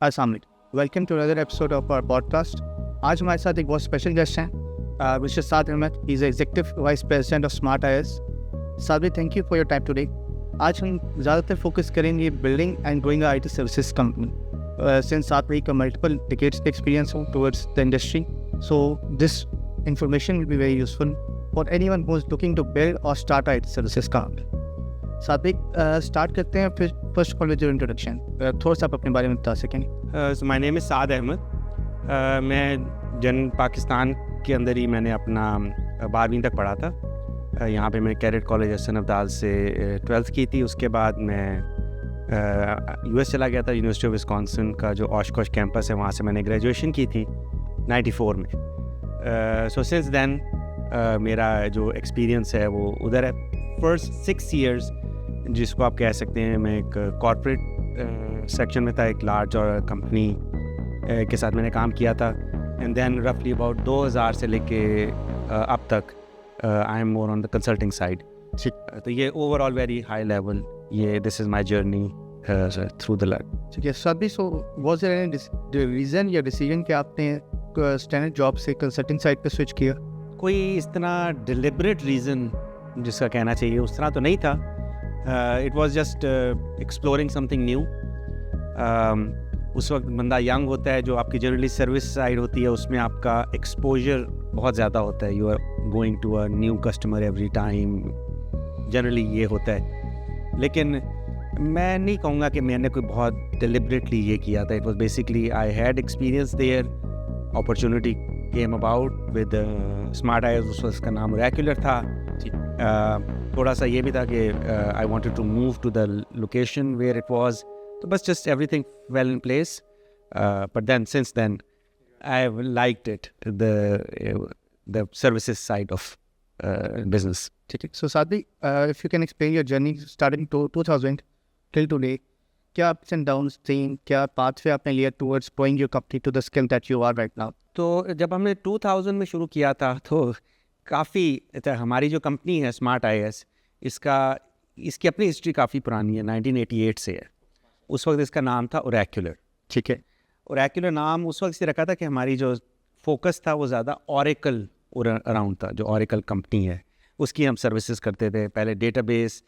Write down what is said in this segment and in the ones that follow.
अस्सलाम वालेकुम, welcome to another episode of our podcast. आज हमारे साथ एक बहुत स्पेशल गेस्ट हैं, mister Saad Ahmed. He is executive vice president of smart IAS. Saad भाई, thank you for your time today. आज हम ज़्यादातर फोकस करेंगे building and growing IT services company. Since Saad भाई का मल्टीपल डिकेड्स एक्सपीरियंस हो towards the industry, so this information will be very useful for anyone who is looking to build और start IT services company. साथ भाई, start करते हैं। फिर first of all with your introduction, थोड़ा सा आप अपने बारे में बता सकेंगे। माय नेम इज़ साद अहमद। मैं पाकिस्तान के अंदर ही मैंने अपना 12वीं तक पढ़ा था। यहाँ पे मैंने कैरेट कॉलेज हसन अब्दाल से 12th की थी। उसके बाद मैं यूएस चला गया था। यूनिवर्सिटी ऑफ विस्कॉन्सिन का जो ऑशकोश कैंपस है, वहाँ से मैंने ग्रेजुएशन की थी 94 में। सो सिंस देन मेरा जो एक्सपीरियंस है वो उधर है। फर्स्ट 6 years जिसको आप कह सकते हैं, मैं एक कॉर्पोरेट सेक्शन में था, एक लार्ज और कंपनी के साथ मैंने काम किया था। एंड देन रफली अबाउट 2000 से लेके अब तक I am more on the consulting side. तो ये ओवरऑल वेरी हाई लेवल, ये this is my journey through the life. ठीक है साद भाई, so was there any reason या डिसीजन कि आपने स्टैंडर्ड जॉब से कंसल्टिंग साइड पे स्विच किया? कोई इस तरह डिलिबरेट रीज़न जिसका कहना चाहिए उस तरह तो नहीं था। It was just exploring something new. उस वक्त बंदा यंग होता है, जो आपकी जनरली सर्विस साइड होती है उसमें आपका एक्सपोजर बहुत ज़्यादा होता है। You are going to a new customer every time, generally ये होता है। लेकिन मैं नहीं कहूँगा कि मैंने कोई बहुत डिलिबरेटली ये किया था। It was basically I had experience there, opportunity came about with Smart IAS. उस वक्त का नाम ओरेकुलर था। थोड़ा सा ये भी था कि I wanted to move to the location where it was. तो बस just everything well in place, but then since then I have liked it, the services side of business. ठीक है, सो साद भाई, if you can explain your journey starting 2000 till today, क्या ups and downs थे, क्या pathway आपने लिया towards growing your company to the scale that you are right now? तो जब हमने 2000 में शुरू किया था तो काफ़ी हमारी जो कंपनी है स्मार्ट आईएएस, इसकी अपनी हिस्ट्री काफ़ी पुरानी है, 1988 से है। उस वक्त इसका नाम था ओरेकुलर। ठीक है, ओरेकुलर नाम उस वक्त से रखा था कि हमारी जो फोकस था वो ज़्यादा ओरेकल अराउंड था। जो ओरेकल कंपनी है उसकी हम सर्विसेज करते थे। पहले डेटाबेस,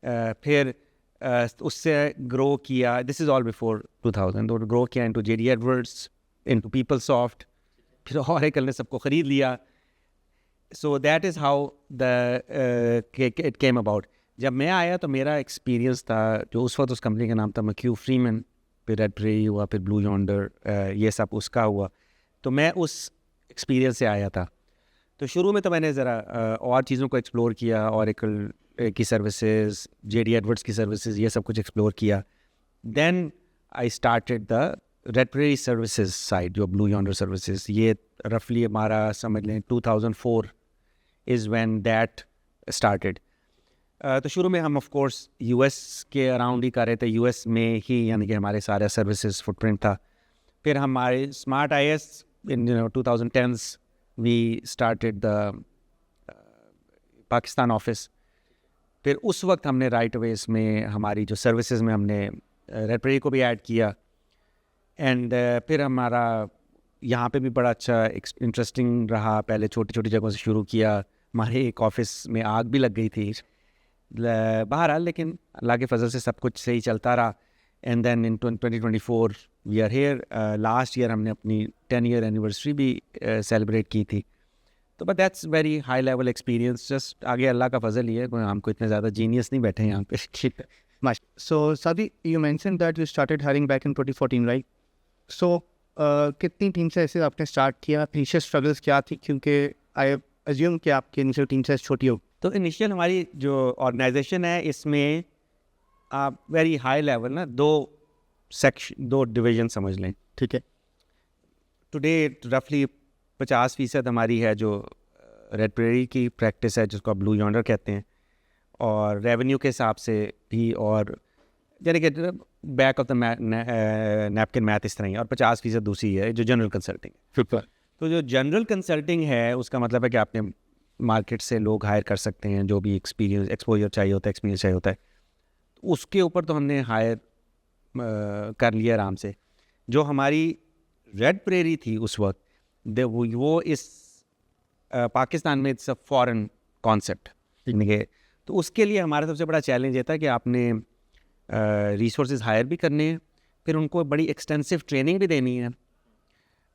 फिर उससे ग्रो किया, दिस इज़ ऑल बिफोर 2000, तो ग्रो किया इनटू जेडी एडवर्ड्स, इनटू पीपलसॉफ्ट, फिर ओरेकल ने सबको ख़रीद लिया। So that is how it came about. जब मैं आया तो मेरा एक्सपीरियंस था, जो उस वक्त उस कंपनी का नाम था McHugh Freeman, फिर रेड प्रेरी हुआ, फिर ब्लू यॉन्डर, ये सब उसका हुआ। तो मैं उस एक्सपीरियंस से आया था। तो शुरू में तो मैंने ज़रा और चीज़ों को एक्सप्लोर किया, ओरेकल की सर्विसेज, जेडी एडवर्ड्स की सर्विसेज, ये सब कुछ एक्सप्लोर किया। Then I started the Red Prairie services side, जो ब्लू यॉन्डर सर्विसेज। ये रफली हमारा समझ लें 2004 इज़ व्हेन दैट स्टार्टेड। तो शुरू में हम ऑफ कोर्स यूएस के अराउंड ही कर रहे थे, यूएस में ही, यानी कि हमारे सारे सर्विसेज फुटप्रिंट था। फिर हमारे Smart IAS in 2010s we started the Pakistan office. फिर उस वक्त हमने राइट अवे इसमें हमारी जो सर्विसेज में हमने रेड प्रेरी को भी ऐड किया। एंड फिर हमारा यहाँ पे भी बड़ा अच्छा इंटरेस्टिंग रहा। पहले छोटी छोटी जगहों से शुरू किया। हमारे एक ऑफिस में आग भी लग गई थी बहरहाल, लेकिन अल्लाह के फजल से सब कुछ सही चलता रहा। And then in 2024 we are here. Last year हमने अपनी 10-year एनिवर्सरी भी सेलिब्रेट की थी। तो but that's very high level experience. Just आगे अल्लाह का फजल ही है, हमको इतने ज़्यादा जीनियस नहीं बैठे हैं यहाँ पे। So Sadi, you mentioned that you started hiring back in 2014, right? So कितनी टीम से ऐसे आपने स्टार्ट किया? इनिशियल स्ट्रगल्स क्या थी? क्योंकि आई अज्यूम कि आपकी इनिशियल टीम से छोटी हो। तो इनिशियल हमारी जो ऑर्गेनाइजेशन है इसमें आप वेरी हाई लेवल ना दो डिवीज़न समझ लें। ठीक है, टुडे रफली 50% हमारी है जो रेड प्रेरी की प्रैक्टिस है, जिसको आप ब्लू यॉन्डर कहते हैं, और रेवेन्यू के हिसाब से भी, और यानी कि back of the napkin math इस तरह ही, और 50% दूसरी है जो जनरल कंसल्टिंग। तो जो जनरल कंसल्टिंग है उसका मतलब है कि आपने मार्केट से लोग हायर कर सकते हैं, जो भी एक्सपोजर चाहिए होता है, एक्सपीरियंस चाहिए होता है, उसके ऊपर तो हमने हायर कर लिया आराम से। जो हमारी रेड प्रेरी थी उस वक्त, वो इस पाकिस्तान में इट्स अ फॉरेन कॉन्सेप्ट, तो उसके लिए हमारा सबसे बड़ा चैलेंज ये था कि आपने रिसोर्सेज हायर भी करने हैं, फिर उनको बड़ी एक्सटेंसिव ट्रेनिंग भी देनी है,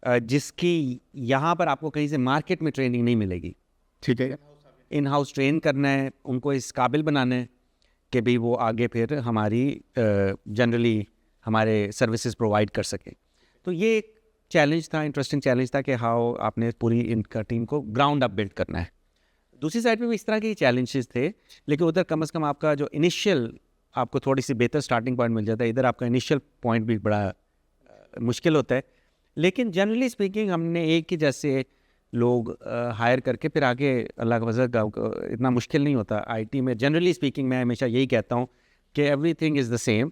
जिसकी यहाँ पर आपको कहीं से मार्केट में ट्रेनिंग नहीं मिलेगी। ठीक है, इन हाउस ट्रेन करना है, उनको इस काबिल बनाना है कि भाई वो आगे फिर हमारी जनरली हमारे सर्विसेज प्रोवाइड कर सकें। तो ये एक चैलेंज था, इंटरेस्टिंग चैलेंज था कि हाउ आपने पूरी इनका टीम को ग्राउंड अप बिल्ड करना है। दूसरी साइड पे भी इस तरह के चैलेंजेस थे, लेकिन उधर कम से कम आपका जो इनिशियल आपको थोड़ी सी बेहतर स्टार्टिंग पॉइंट मिल जाता है, इधर आपका इनिशियल पॉइंट भी बड़ा मुश्किल होता है। लेकिन जनरली स्पीकिंग हमने एक ही जैसे लोग हायर करके फिर आगे अल्लाह का फजल का इतना मुश्किल नहीं होता आईटी में। जनरली स्पीकिंग मैं हमेशा यही कहता हूँ कि एवरीथिंग इज़ द सेम।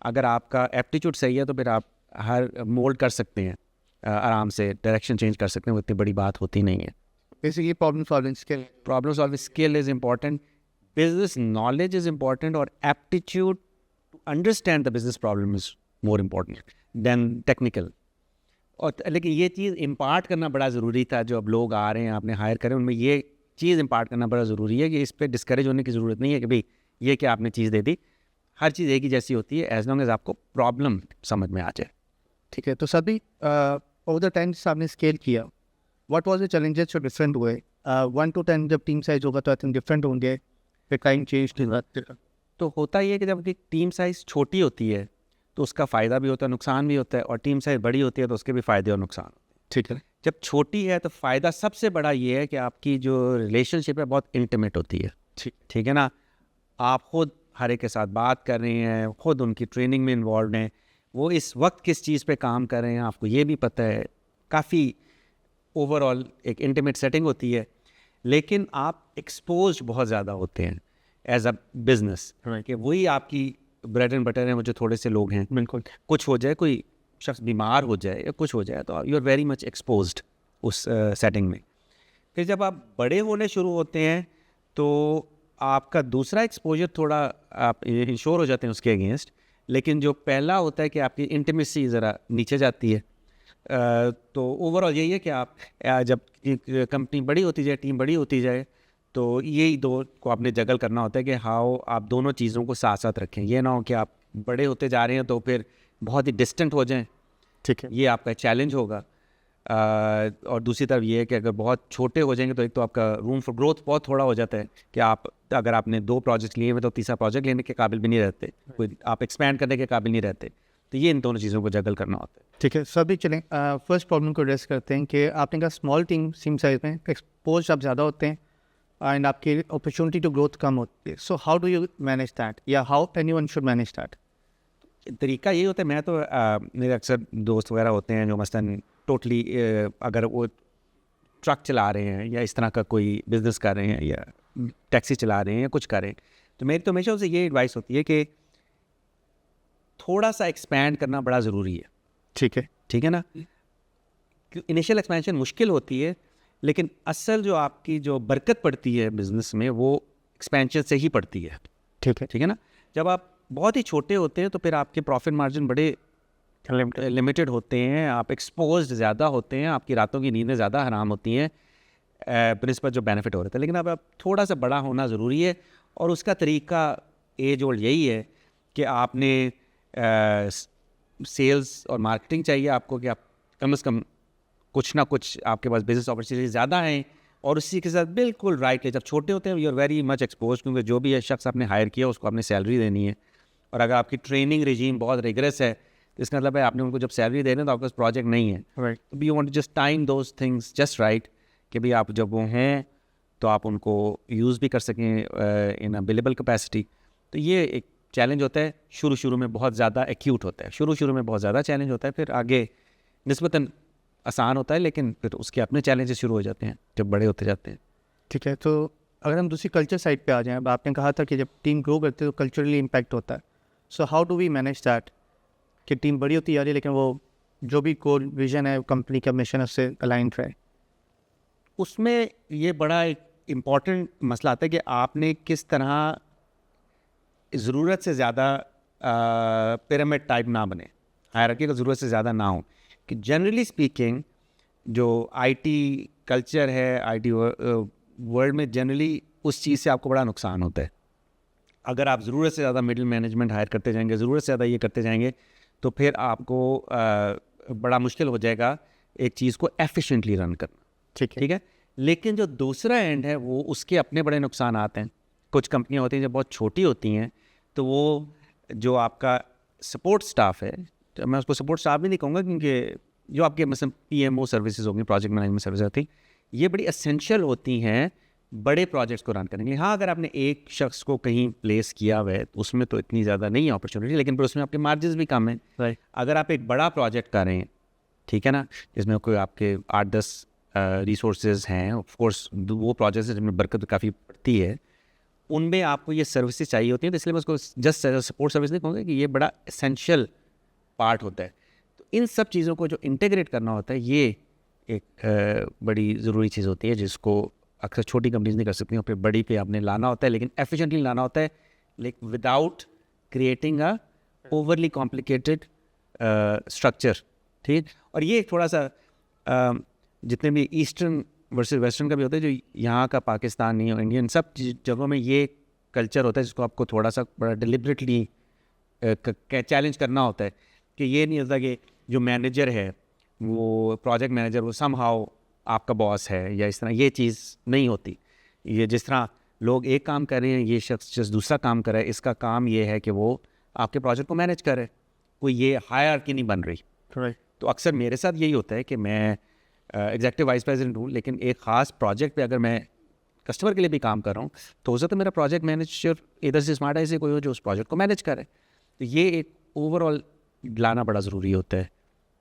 अगर आपका एप्टीट्यूड सही है तो फिर आप हर मोल्ड कर सकते हैं, आराम से डायरेक्शन चेंज कर सकते हैं, वो इतनी बड़ी बात होती नहीं है। Basically problem solving skill, problem solving skill is important, business knowledge is important, और aptitude to understand the business problem is more important than technical. और लेकिन ये चीज़ इम्पार्ट करना बड़ा ज़रूरी था। जो अब लोग आ रहे हैं आपने हायर करें, उनमें ये चीज़ इम्पार्ट करना बड़ा ज़रूरी है कि इस पर डिस्करेज होने की ज़रूरत नहीं है कि भाई ये क्या आपने चीज़ दे दी। हर चीज़ एक ही जैसी होती है एज लॉन्ग एज आपको प्रॉब्लम समझ में आ जाए। ठीक है। तो सभी ओवर द टाइम आपने स्केल किया, व्हाट वाज द चैलेंजेस जो डिफरेंट हुए? 1 to 10 जब टीम साइज होगा तो आई थिंक डिफरेंट होंगे, फिर टाइम चेंज। तो होता ये है कि जब टीम साइज़ छोटी होती है तो उसका फ़ायदा भी होता है, नुकसान भी होता है, और टीम साइज़ बड़ी होती है तो उसके भी फ़ायदे और नुकसान। ठीक है। जब छोटी है तो फ़ायदा सबसे बड़ा ये है कि आपकी जो रिलेशनशिप है बहुत इंटीमेट होती है। ठीक है ना, आप खुद हर एक के साथ बात कर रहे हैं, खुद उनकी ट्रेनिंग में इन्वॉल्व हैं, वो इस वक्त किस चीज़ पे काम कर रहे हैं आपको ये भी पता है। काफ़ी ओवरऑल एक इंटीमेट सेटिंग होती है, लेकिन आप एक्सपोज बहुत ज़्यादा होते हैं एज अ बिजनेस कि वही आपकी ब्रेड एंड बटर हैं। वो जो थोड़े से लोग हैं, बिल्कुल, कुछ हो जाए, कोई शख्स बीमार हो जाए या कुछ हो जाए तो you are very much exposed उस सेटिंग में। फिर जब आप बड़े होने शुरू होते हैं तो आपका दूसरा एक्सपोजर थोड़ा आप इंश्योर हो जाते हैं उसके अगेंस्ट, लेकिन जो पहला होता है कि आपकी इंटीमेसी ज़रा नीचे जाती है। तो ओवरऑल यही है कि आप जब कंपनी बड़ी होती जाए, टीम बड़ी होती जाए, तो यही दो को आपने जगल करना होता है कि हाउ आप दोनों चीज़ों को साथ साथ रखें। ये ना हो कि आप बड़े होते जा रहे हैं तो फिर बहुत ही डिस्टेंट हो जाएं। ठीक है। ये आपका चैलेंज होगा। और दूसरी तरफ ये है कि अगर बहुत छोटे हो जाएंगे तो एक तो आपका रूम फॉर ग्रोथ बहुत थोड़ा हो जाता है कि आप अगर आपने 2 प्रोजेक्ट लिए हुए तो तीसरा प्रोजेक्ट लेने के काबिल भी नहीं रहते, कोई आप एक्सपैंड करने के काबिल नहीं रहते। तो ये इन दोनों चीज़ों को जगल करना होता है। ठीक है। सभी चलें, फर्स्ट प्रॉब्लम को एड्रेस करते हैं कि आपने कहा स्मॉल टीम साइज में एक्सपोज आप ज़्यादा होते हैं एंड आपकी अपॉर्चुनिटी टू ग्रोथ कम होती है। So how do you manage that, या how anyone should manage that? तरीका ये होता है, मैं तो मेरे अक्सर दोस्त वगैरह होते हैं जो मसलन टोटली अगर वो ट्रक चला रहे हैं या इस तरह का कोई बिज़नेस कर रहे हैं या टैक्सी चला रहे हैं या कुछ कर रहे हैं, तो मेरी तो हमेशा उनसे ये एडवाइस होती है कि थोड़ा सा एक्सपैंड करना बड़ा ज़रूरी है। ठीक है। ठीक है ना, इनिशियल एक्सपेंशन मुश्किल होती है, लेकिन असल जो आपकी जो बरकत पड़ती है बिज़नेस में वो एक्सपेंशन से ही पड़ती है। ठीक है। ठीक है ना, जब आप बहुत ही छोटे होते हैं तो फिर आपके प्रॉफिट मार्जिन बड़े लिमिटेड होते हैं, आप एक्सपोज्ड ज़्यादा होते हैं, आपकी रातों की नींदें ज़्यादा हराम होती हैं प्रिंसिपल जो बेनिफिट हो रहा था। लेकिन अब थोड़ा सा बड़ा होना ज़रूरी है, और उसका तरीका एज ओल्ड यही है कि आपने सेल्स और मार्केटिंग चाहिए आपको कि आप कम से कम कुछ ना कुछ आपके पास बिजनेस अपॉर्चुनिटी ज़्यादा हैं, और उसी के साथ बिल्कुल राइट है। जब छोटे होते हैं you are very much expose, क्योंकि जो भी शख्स आपने हायर किया उसको आपने सैलरी देनी है, और अगर आपकी ट्रेनिंग रिजीम बहुत रिगरस है तो इसका मतलब है आपने उनको जब सैलरी देना है तो आपके पास प्रोजेक्ट नहीं है। राइट। तो you want to just time those things just right कि भाई आप जब वो हैं तो आप उनको यूज़ भी कर सकें इन अ बिलेबल कैपेसिटी। तो ये एक चैलेंज होता है, शुरू में बहुत ज़्यादा एक्यूट होता है, शुरू में बहुत ज़्यादा चैलेंज होता है, फिर आगे निस्बतन आसान होता है, लेकिन फिर उसके अपने चैलेंजेस शुरू हो जाते हैं जब बड़े होते जाते हैं। ठीक है। तो अगर हम दूसरी कल्चर साइड पे आ जाएं, अब आपने कहा था कि जब टीम ग्रो करती है तो कल्चरली इम्पैक्ट होता है। So how do we manage that कि टीम बड़ी होती जा रही है लेकिन वो जो भी कोर विजन है कंपनी का मिशन है उससे अलाइंड रहे? उसमें ये बड़ा एक इम्पॉर्टेंट मसला आता है कि आपने किस तरह ज़रूरत से ज़्यादा पिरामिड टाइप ना बने। हायरार्की का ज़रूरत से ज़्यादा ना हो, कि जनरली स्पीकिंग जो आईटी कल्चर है, आईटी वर्ल्ड में जनरली उस चीज़ से आपको बड़ा नुकसान होता है। अगर आप ज़रूरत से ज़्यादा मिडिल मैनेजमेंट हायर करते जाएंगे, ज़रूरत से ज़्यादा ये करते जाएंगे, तो फिर आपको बड़ा मुश्किल हो जाएगा एक चीज़ को एफिशिएंटली रन करना। ठीक है। लेकिन जो दूसरा एंड है वो उसके अपने बड़े नुकसान आते हैं। कुछ कंपनियां होती हैं जो बहुत छोटी होती हैं, तो वो जो आपका सपोर्ट स्टाफ है, तो मैं उसको सपोर्ट स्टाफ भी नहीं कहूँगा, क्योंकि जो आपके मतलब पीएमओ सर्विसेज होंगी, प्रोजेक्ट मैनेजमेंट सर्विस होती, ये बड़ी असेंशियल होती हैं बड़े प्रोजेक्ट्स को रन करने के लिए। हाँ, अगर आपने एक शख्स को कहीं प्लेस किया हुआ है तो उसमें तो इतनी ज़्यादा नहीं है अपॉर्चुनिटी, लेकिन फिर उसमें आपके मार्जिन भी कम है। अगर आप एक बड़ा प्रोजेक्ट कर रहे हैं, ठीक है ना, जिसमें कोई आपके 8-10 रिसोर्सेज हैं, ऑफ कोर्स वो प्रोजेक्ट्स जिनमें बरकत काफ़ी पड़ती है, उनमें आपको ये सर्विसेज चाहिए होती हैं। तो इसलिए मैं उसको जस्ट सपोर्ट सर्विस नहीं कहूँगा, कि ये बड़ा एसेंशियल पार्ट होता है। तो इन सब चीज़ों को जो इंटीग्रेट करना होता है, ये एक बड़ी ज़रूरी चीज़ होती है, जिसको अक्सर छोटी कंपनीज नहीं कर सकती, और फिर बड़ी पे आपने लाना होता है, लेकिन एफिशिएंटली लाना होता है, लेकिन without creating a overly complicated structure. ठीक। और ये थोड़ा सा जितने भी ईस्टर्न वर्सेस वेस्टर्न का भी होता है, जो यहाँ का पाकिस्तानी और इंडियन सब जगहों में ये कल्चर होता है, जिसको आपको थोड़ा सा बड़ा डिलिबरेटली चैलेंज करना होता है, कि ये नहीं होता कि जो मैनेजर है, वो प्रोजेक्ट मैनेजर, वो समहाउ आपका बॉस है, या इस तरह ये चीज़ नहीं होती। ये जिस तरह लोग एक काम कर रहे हैं, ये शख्स जिस दूसरा काम कर रहा है, इसका काम ये है कि वो आपके प्रोजेक्ट को मैनेज करे, कोई ये हायरार्की नहीं बन रही। तो अक्सर मेरे साथ यही होता है कि मैं एग्जीक्यूटिव वाइस प्रेसिडेंट हूँ, लेकिन एक ख़ास प्रोजेक्ट पे अगर मैं कस्टमर के लिए भी काम कर रहा हूँ, तो हो सकता है मेरा प्रोजेक्ट मैनेजर इधर से स्मार्ट आई से कोई हो जो उस प्रोजेक्ट को मैनेज करे। तो ये एक ओवरऑल लाना बड़ा ज़रूरी होता है,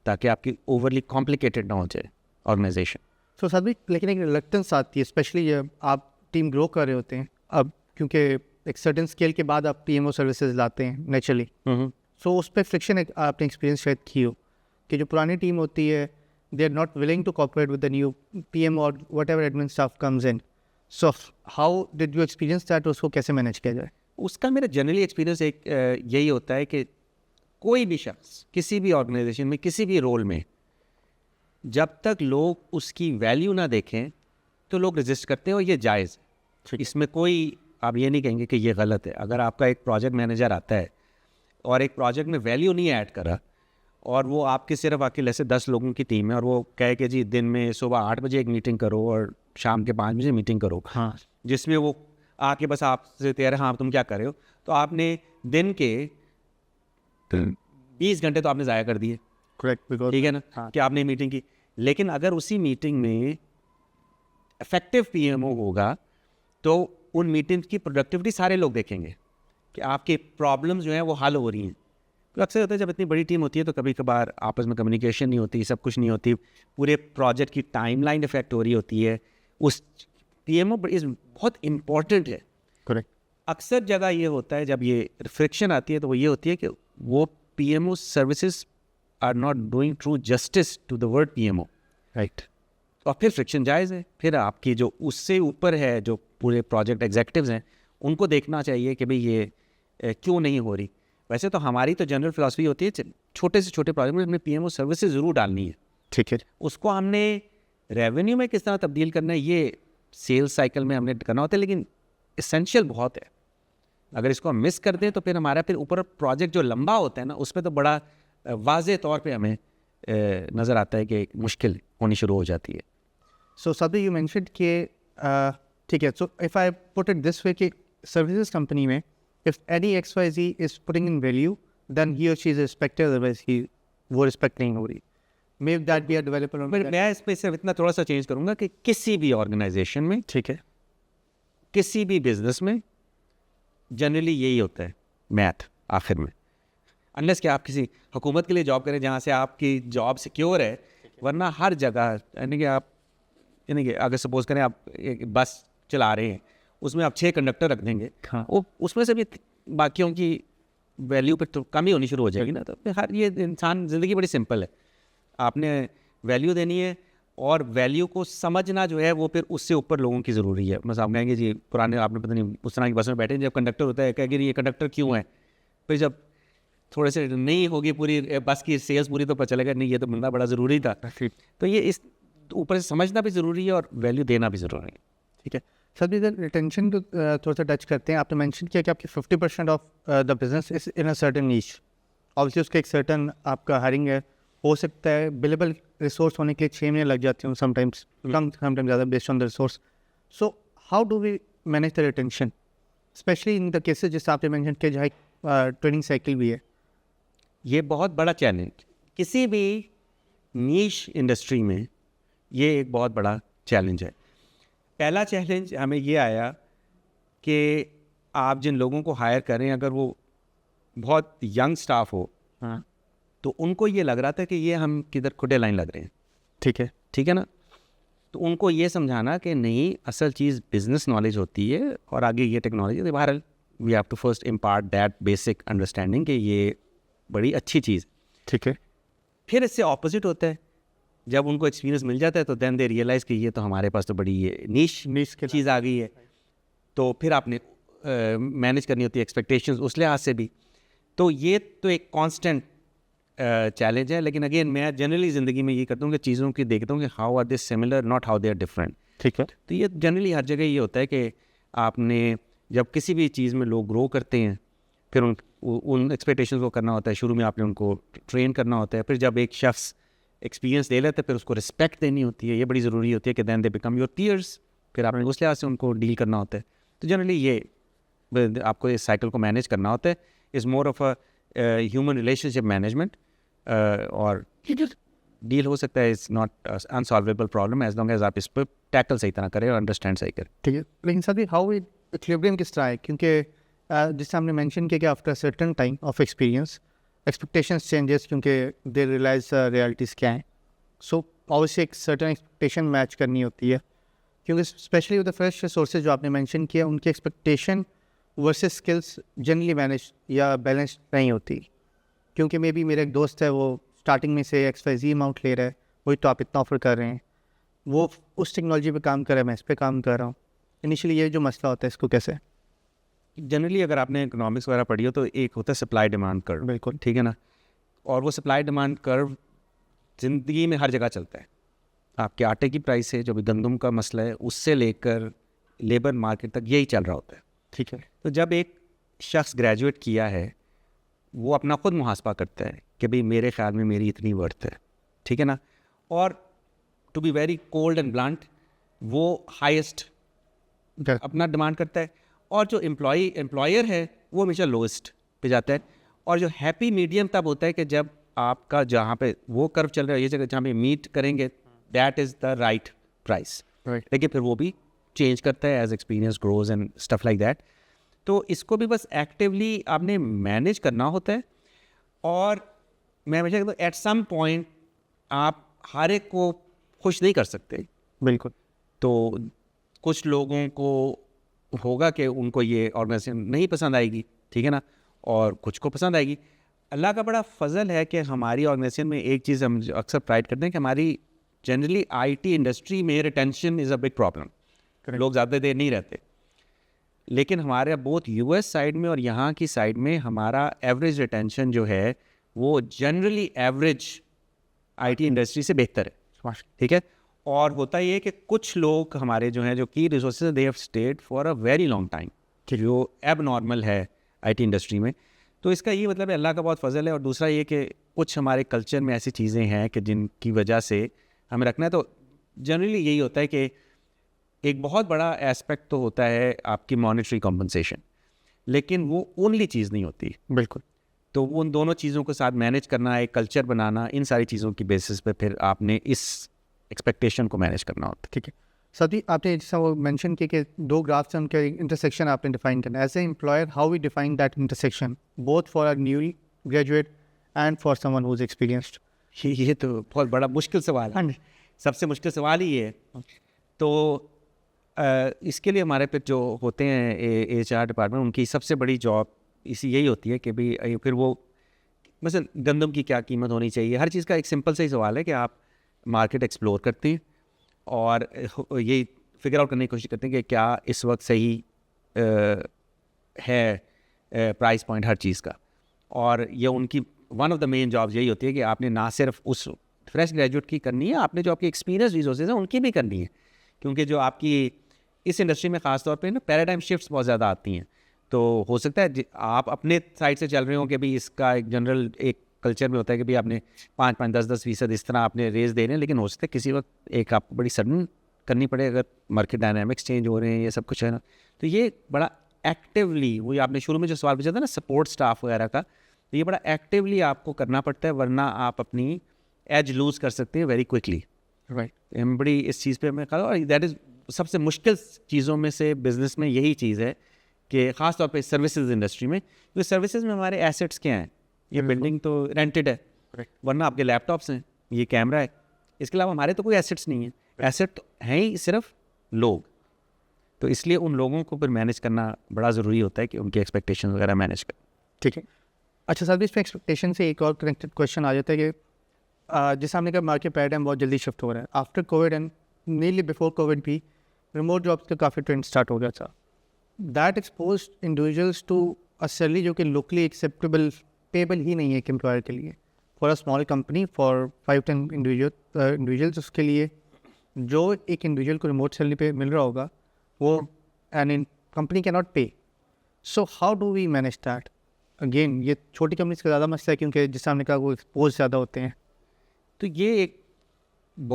ताकि आपकी ओवरली कॉम्प्लिकेटेड ना हो जाए ऑर्गेनाइजेशन। सो सभी, लेकिन एक रिलक्टेंस आती है, स्पेशली आप टीम ग्रो कर रहे होते हैं अब, क्योंकि एक सर्टेन स्केल के बाद आप पीएमओ सर्विसेज लाते हैं नेचुरली। सो उस पर फ्रिक्शन आपने एक्सपीरियंस शायद की हो, कि जो पुरानी टीम होती है, they are not willing to cooperate with the new PM और whatever admin staff comes in. So how did you experience that, उसको कैसे मैनेज किया जाए? उसका मेरा जनरली एक्सपीरियंस एक यही होता है कि कोई भी शख्स किसी भी ऑर्गेनाइजेशन में, किसी भी रोल में, जब तक लोग उसकी वैल्यू ना देखें तो लोग रजिस्ट करते हैं, और ये जायज़ है। इसमें कोई आप ये नहीं कहेंगे कि ये गलत है। अगर आपका एक प्रोजेक्ट मैनेजर आता है और एक प्रोजेक्ट में वैल्यू नहीं ऐड करा, और वो आपके सिर्फ अकेले से 10 लोगों की टीम है, और वो कहे कि जी दिन में सुबह 8 बजे एक मीटिंग करो और शाम के 5 बजे मीटिंग करो, हाँ, जिसमें वो आके बस आपसे तैयार है, हाँ तुम क्या कर रहे हो, तो आपने दिन के 20 घंटे तो आपने ज़ाया कर दिए। करेक्ट, ठीक है ना, हाँ, कि आपने मीटिंग की। लेकिन अगर उसी मीटिंग में इफेक्टिव पीएमओ होगा, तो उन मीटिंग की प्रोडक्टिविटी सारे लोग देखेंगे कि आपके प्रॉब्लम्स जो हैं वो हल हो रही हैं। तो अक्सर होता है जब इतनी बड़ी टीम होती है, तो कभी कभार आपस में कम्युनिकेशन नहीं होती, सब कुछ नहीं होती, पूरे प्रोजेक्ट की टाइमलाइन इफेक्ट हो रही होती है। उस पीएमओ इज़ बहुत इम्पॉर्टेंट है। करेक्ट। अक्सर जगह ये होता है, जब ये फ्रिक्शन आती है, तो वो ये होती है कि वो PMO services are not doing true justice to the word PMO, right. और फिर फ्रिक्शन जायज़ है। फिर आपकी जो उससे ऊपर है, जो पूरे प्रोजेक्ट एग्जीक्यूटिव्स हैं, उनको देखना चाहिए कि भाई ये क्यों नहीं हो रही। वैसे तो हमारी तो जनरल फिलॉसफी होती है, छोटे से छोटे प्रोजेक्ट में हमने पीएमओ सर्विसेज ज़रूर डालनी है। ठीक है। उसको हमने रेवेन्यू में किस तरह तब्दील करना है, ये सेल्स साइकिल में हमने करना होता है, लेकिन इसेंशियल बहुत है। अगर इसको हम मिस कर दें, तो फिर हमारा फिर ऊपर प्रोजेक्ट जो लंबा होता है ना, उस पर तो बड़ा वाज़े तौर पे हमें नज़र आता है कि मुश्किल होनी शुरू हो जाती है। सो सभी, यू मेंशन्ड कि ठीक है, so if I put it this way कि सर्विसेज कंपनी में if any XYZ is putting in value, then he और she is respected, otherwise he वो रिस्पेक्ट नहीं हो रही। May that be a developer. मैं इसमें सिर्फ इतना थोड़ा सा चेंज करूँगा कि किसी भी ऑर्गेनाइजेशन में, ठीक है, किसी भी बिजनेस में जनरली यही होता है मैथ आखिर में, अनलेस कि आप किसी हुकूमत के लिए जॉब करें जहाँ से आपकी जॉब सिक्योर है, वरना हर जगह यानी कि आप अगर सपोज करें आप एक बस चला रहे हैं, उसमें आप 6 कंडक्टर रख देंगे, हाँ, वो उसमें से भी बाकियों की वैल्यू पे तो कमी होनी शुरू हो जाएगी ना। तो फिर हर ये इंसान ज़िंदगी बड़ी सिंपल है, आपने वैल्यू देनी है, और वैल्यू को समझना जो है वो फिर उससे ऊपर लोगों की ज़रूरी है। बस आप कहेंगे जी पुराने आपने पता नहीं उस तरह की बस में बैठे, जब कंडक्टर होता है कहेंगे ये कंडक्टर क्यों है, फिर जब थोड़े से नहीं होगी पूरी बस की सेल्स पूरी, तो पता चलेगा नहीं ये तो बंदा बड़ा ज़रूरी था। तो ये इस ऊपर से समझना भी ज़रूरी है और वैल्यू देना भी ज़रूरी है। ठीक है सर, इधर रिटेंशन तो थोड़ा सा टच करते हैं। आपने मेंशन किया कि आपकी 50% of the business is in a certain niche. Obviously उसका एक सर्टन आपका हायरिंग है, हो सकता है बिलेबल रिसोर्स होने के लिए 6 महीने लग जाते हैं, समटाइम्स कम समटाइम्स ज़्यादा, based on the resource. So how do we manage the retention, specially in the cases जैसे आपने मेंशन किया जहाँ ट्रेनिंग साइकिल भी है? ये बहुत बड़ा चैलेंज किसी भी नीश इंडस्ट्री में, ये एक बहुत बड़ा चैलेंज है। पहला चैलेंज हमें ये आया कि आप जिन लोगों को हायर कर रहे हैं, अगर वो बहुत यंग स्टाफ हो, हाँ तो उनको ये लग रहा था कि ये हम किधर खुदे लाइन लग रहे हैं। ठीक है ना। तो उनको ये समझाना कि नहीं, असल चीज़ बिजनेस नॉलेज होती है और आगे ये टेक्नोलॉजी। बहरहाल we have to first impart that basic understanding कि ये बड़ी अच्छी चीज़। ठीक है। फिर इससे ऑपोजिट होता है, जब उनको एक्सपीरियंस मिल जाता है तो देन दे रियलाइज़ कि ये तो हमारे पास तो बड़ी ये नीश की चीज़ आ गई है। तो फिर आपने मैनेज करनी होती है एक्सपेक्टेशंस उस लिहाज से भी। तो ये तो एक कांस्टेंट चैलेंज है। लेकिन अगेन मैं जनरली ज़िंदगी में ये करता हूँ कि चीज़ों की देखता हूँ कि how are they similar, not how they are different. ठीक है। तो ये जनरली हर जगह ये होता है कि आपने जब किसी भी चीज़ में लोग ग्रो करते हैं, फिर उन एक्सपेक्टेशंस को करना होता है। शुरू में आपने उनको ट्रेन करना होता है, फिर जब एक शख्स एक्सपीरियंस ले लेते हैं फिर उसको रिस्पेक्ट देनी होती है। ये बड़ी ज़रूरी होती है कि then they become your peers, फिर आपने उस लिहाज से उनको डील करना होता है। तो जनरली ये आपको इस साइकिल को मैनेज करना होता है। Is more of a human relationship management, और डील हो सकता है। Is not unsolvable problem as long as आप इस पर टैकल सही तरह करें और अंडरस्टैंड सही करें। ठीक है। लेकिन सर हाउ इक्विलिब्रियम किस तरह है, क्योंकि जिससे हमने मेंशन किया कि after certain time of experience expectations changes, क्योंकि दे रियलाइज रियलिटीज़ क्या हैं। सो ऑब्वियसली एक सर्टन एक्सपेक्टेशन मैच करनी होती है, क्योंकि specially with the fresh resources जो आपने मेंशन किया, उनकी expectation versus skills generally manage या बैलेंस नहीं होती। क्योंकि मे बी मेरा एक दोस्त है, वो स्टार्टिंग में से XYZ अमाउंट ले रहा है, वही तो आप इतना ऑफर कर रहे हैं, वो उस टेक्नोलॉजी पे काम कर रहा है, मैं इस पे काम कर रहा हूँ। इनिशियली ये जो मसला होता है, इसको कैसे? जनरली अगर आपने इकोनॉमिक्स वगैरह पढ़ी हो तो एक होता है सप्लाई डिमांड कर्व। बिल्कुल। ठीक है ना। और वो सप्लाई डिमांड कर्व ज़िंदगी में हर जगह चलता है। आपके आटे की प्राइस है, जो भी गंदम का मसला है, उससे लेकर लेबर मार्केट तक यही चल रहा होता है। ठीक है। तो जब एक शख्स ग्रेजुएट किया है, वो अपना खुद मुहासबा करता है कि भाई मेरे ख्याल में मेरी इतनी वर्थ है। ठीक है ना। और to be very cold and blunt, वो हाईएस्ट अपना डिमांड करता है, और जो एम्प्लॉयर है वो हमेशा लोएस्ट पे जाता है। और जो हैप्पी मीडियम तब होता है कि जब आपका जहाँ पे वो कर्व चल रहा है, ये जगह जहाँ पे मीट करेंगे, that is the right price. लेकिन फिर वो भी चेंज करता है as experience grows and stuff like that. तो इसको भी बस एक्टिवली आपने मैनेज करना होता है। और मैं हमेशा कहता हूँ एट सम पॉइंट आप हर एक को खुश नहीं कर सकते। बिल्कुल। तो कुछ लोगों को होगा कि उनको ये ऑर्गेनाइजेशन नहीं पसंद आएगी, ठीक है ना, और कुछ को पसंद आएगी। अल्लाह का बड़ा फजल है कि हमारी ऑर्गेनाइजेशन में एक चीज़ हम अक्सर प्राइड करते हैं कि हमारी जनरली आईटी इंडस्ट्री में retention is a big problem. लोग ज़्यादा देर नहीं रहते। लेकिन हमारे बोथ यूएस साइड में और यहाँ की साइड में हमारा एवरेज रिटेंशन जो है वो जनरली एवरेज आईटी इंडस्ट्री से बेहतर है। ठीक है। और होता ये है कि कुछ लोग हमारे जो हैं, जो की resources, they have stayed for a very long time, जो एब नॉर्मल है आईटी इंडस्ट्री में। तो इसका ये मतलब है अल्लाह का बहुत फजल है। और दूसरा ये कि कुछ हमारे कल्चर में ऐसी चीज़ें हैं कि जिनकी वजह से हमें रखना है। तो जनरली यही होता है कि एक बहुत बड़ा एस्पेक्ट तो होता है आपकी मॉनेटरी कॉम्पनसेशन, लेकिन वो ओनली चीज़ नहीं होती। बिल्कुल। तो उन दोनों चीज़ों के साथ मैनेज करना, एक कल्चर बनाना, इन सारी चीज़ों की बेसिस पे फिर आपने इस एक्सपेक्टेशन को मैनेज करना होता है। ठीक है। सभी आपने जैसा वो मेंशन किया कि दो ग्राफ्स से उनके इंटरसेक्शन आपने डिफाइन करना है। As a employer, how we define that intersection both for a new graduate and for someone who is experienced? ये तो बहुत बड़ा मुश्किल सवाल है। सबसे मुश्किल सवाल ही है। तो इसके लिए हमारे पे जो होते हैं HR डिपार्टमेंट, उनकी सबसे बड़ी जॉब यही होती है कि भाई फिर वो मतलब गंदम की क्या कीमत होनी चाहिए। हर चीज़ का एक सिंपल सा ही सवाल है कि आप मार्केट एक्सप्लोर करते हैं और ये फिगर आउट करने की कोशिश करते हैं कि क्या इस वक्त सही है प्राइस पॉइंट हर चीज़ का। और ये उनकी one of the main jobs यही होती है कि आपने ना सिर्फ उस फ्रेश ग्रेजुएट की करनी है, आपने जो आपकी एक्सपीरियंस रिसोर्सेज हैं उनकी भी करनी है, क्योंकि जो आपकी इस इंडस्ट्री में ख़ास तौर पे ना पैराडाइम शिफ्ट्स बहुत ज़्यादा आती हैं। तो हो सकता है आप अपने साइड से चल रहे हो कि भाई इसका एक जनरल एक कल्चर में होता है कि भाई आपने 5-5, 10-10% इस तरह आपने रेज दे रहे हैं, लेकिन हो सकता है किसी वक्त एक आपको बड़ी सडन करनी पड़े अगर मार्केट डायनामिक्स चेंज हो रहे हैं, ये सब कुछ है ना। तो ये बड़ा एक्टिवली, वही आपने शुरू में जो सवाल पूछा था ना सपोर्ट स्टाफ वगैरह का, तो ये बड़ा एक्टिवली आपको करना पड़ता है, वरना आप अपनी एज लूज़ कर सकते हैं वेरी क्विकली। राइट, हम बड़ी इस चीज़ पे मैं और दैट इज़ सबसे मुश्किल चीज़ों में से बिज़नेस में यही चीज़ है कि ख़ास तौर पे सर्विसेज इंडस्ट्री में, क्योंकि सर्विसेज में हमारे एसेट्स क्या हैं, ये बिल्डिंग तो रेंटेड है, वरना आपके लैपटॉप्स हैं, ये कैमरा है, इसके अलावा हमारे तो कोई एसेट्स नहीं है। एसेट तो हैं ही सिर्फ लोग, तो इसलिए उन लोगों को फिर मैनेज करना बड़ा ज़रूरी होता है कि उनकी एक्सपेक्टेशन वगैरह मैनेज कर। ठीक है। अच्छा सर, इसमें एक्सपेक्टेशन से एक और कनेक्टेड क्वेश्चन आ जाता है कि जैसे हमने कहा मार्केट पैराडाइम बहुत जल्दी शिफ्ट हो रहा है after Covid and nearly before Covid भी रिमोट जॉब्स का काफ़ी ट्रेंड स्टार्ट हो गया था। That expose individuals to a salary जो कि लोकली एक्सेप्टेबल पेबल ही नहीं है एक एम्प्लॉयर के लिए। For a small company for 5-10 individuals उसके लिए जो एक इंडिविजुअल को रिमोट सैलरी पे मिल रहा होगा वो N company can not pay. So how do we manage that? Again ये छोटी कंपनीज का ज़्यादा मसला है क्योंकि जिस हमने कहा वो एक्सपोज ज़्यादा होते हैं। तो ये एक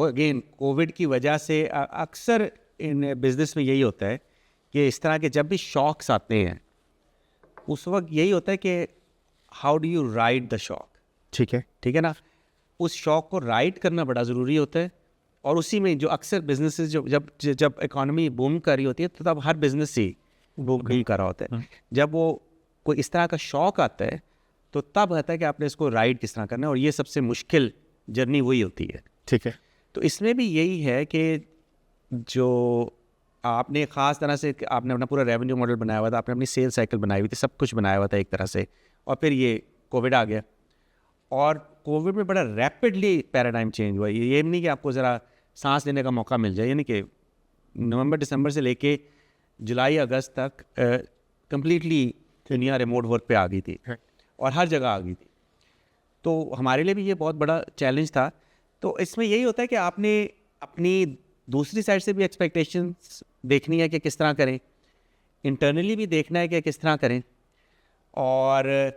अगेन कोविड की वजह से अक्सर इन बिज़नेस में यही होता है कि इस तरह के जब भी शॉक्स आते हैं उस वक्त यही होता है कि how do you ride the shock. ठीक है ना, उस शॉक को राइड करना बड़ा ज़रूरी होता है। और उसी में जो अक्सर बिजनेसेस जो जब इकोनॉमी बूम कर रही होती है तो तब हर बिजनेस ही बूम कर रहा होता है। जब वो कोई इस तरह का शॉक आता है तो तब आता है कि आपने इसको राइड किस तरह करना है, और ये सबसे मुश्किल जर्नी वही होती है। ठीक है। तो इसमें भी यही है कि जो आपने ख़ास तरह से आपने अपना पूरा रेवेन्यू मॉडल बनाया हुआ था, आपने अपनी सेल साइकिल बनाई हुई थी, सब कुछ बनाया हुआ था एक तरह से, और फिर ये कोविड आ गया और कोविड में बड़ा रैपिडली पैराडाइम चेंज हुआ। ये नहीं कि आपको ज़रा सांस लेने का मौका मिल जाए, यानी कि नवंबर दिसंबर से लेके जुलाई अगस्त तक कम्प्लीटली दुनिया रिमोट वर्क पे आ गई थी और हर जगह आ गई थी। तो हमारे लिए भी ये बहुत बड़ा चैलेंज था। तो इसमें यही होता है कि आपने अपनी दूसरी साइड से भी एक्सपेक्टेशंस देखनी है कि किस तरह करें, इंटरनली भी देखना है कि किस तरह करें, और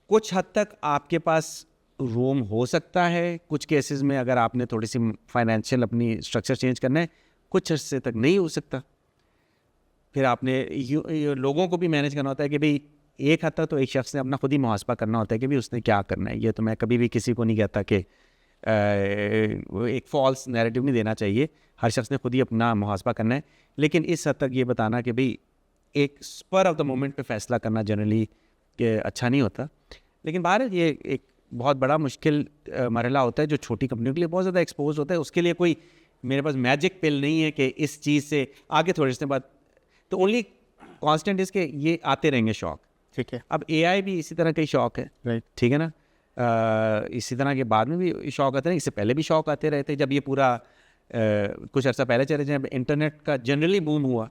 कुछ हद तक आपके पास रूम हो सकता है कुछ केसेस में अगर आपने थोड़ी सी फाइनेंशियल अपनी स्ट्रक्चर चेंज करना है, कुछ अर्से तक नहीं हो सकता। फिर आपने लोगों को भी मैनेज करना होता है कि भाई एक हद तक तो एक शख्स ने अपना खुद ही मुहासबा करना होता है कि भाई उसने क्या करना है। ये तो मैं कभी भी किसी को नहीं कहता कि एक फॉल्स नैरेटिव नहीं देना चाहिए, हर शख्स ने खुद ही अपना मुहासबा करना है, लेकिन इस हद तक ये बताना कि भाई एक स्पर ऑफ द मोमेंट पे फैसला करना जनरली कि अच्छा नहीं होता। लेकिन बाहर ये एक बहुत बड़ा मुश्किल मरहला होता है जो छोटी कंपनियों के लिए बहुत ज़्यादा एक्सपोज होता है। उसके लिए कोई मेरे पास मैजिक पिल नहीं है कि इस चीज़ से आगे थोड़े से बाद, तो ओनली कांस्टेंट इसके ये आते रहेंगे शौक। ठीक है। अब एआई भी इसी तरह का ही शौक है, राइट, ठीक है ना। इसी तरह के बाद में भी शौक आते हैं, इससे पहले भी शौक आते रहे थे। जब ये पूरा कुछ अर्सा पहले चले जब इंटरनेट का जनरली बूम हुआ,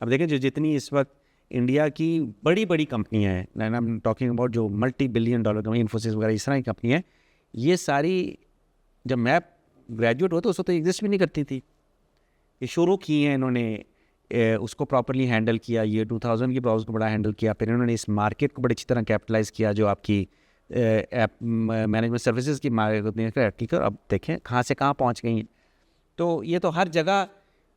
अब देखें जो जितनी इस वक्त इंडिया की बड़ी बड़ी कंपनियां हैं, आई एम टॉकिंग अबाउट जो $multi-billion कंपनी, इन्फोसिस वगैरह इस तरह की कंपनी है, ये सारी जब मैं ग्रेजुएट हुआ तो उस वक्त तो एग्जिस्ट भी नहीं करती थी। ये शुरू की हैं इन्होंने, उसको प्रॉपरली हैंडल किया, ये 2000 की ब्राउज को बड़ा हैंडल किया, फिर इन्होंने इस मार्केट को बड़ी अच्छी तरह कैपिटलाइज किया जो आपकी ऐप मैनेजमेंट सर्विसेज की मार्केट होती है। अब देखें कहाँ से कहाँ पहुँच गई हैं। तो ये तो हर जगह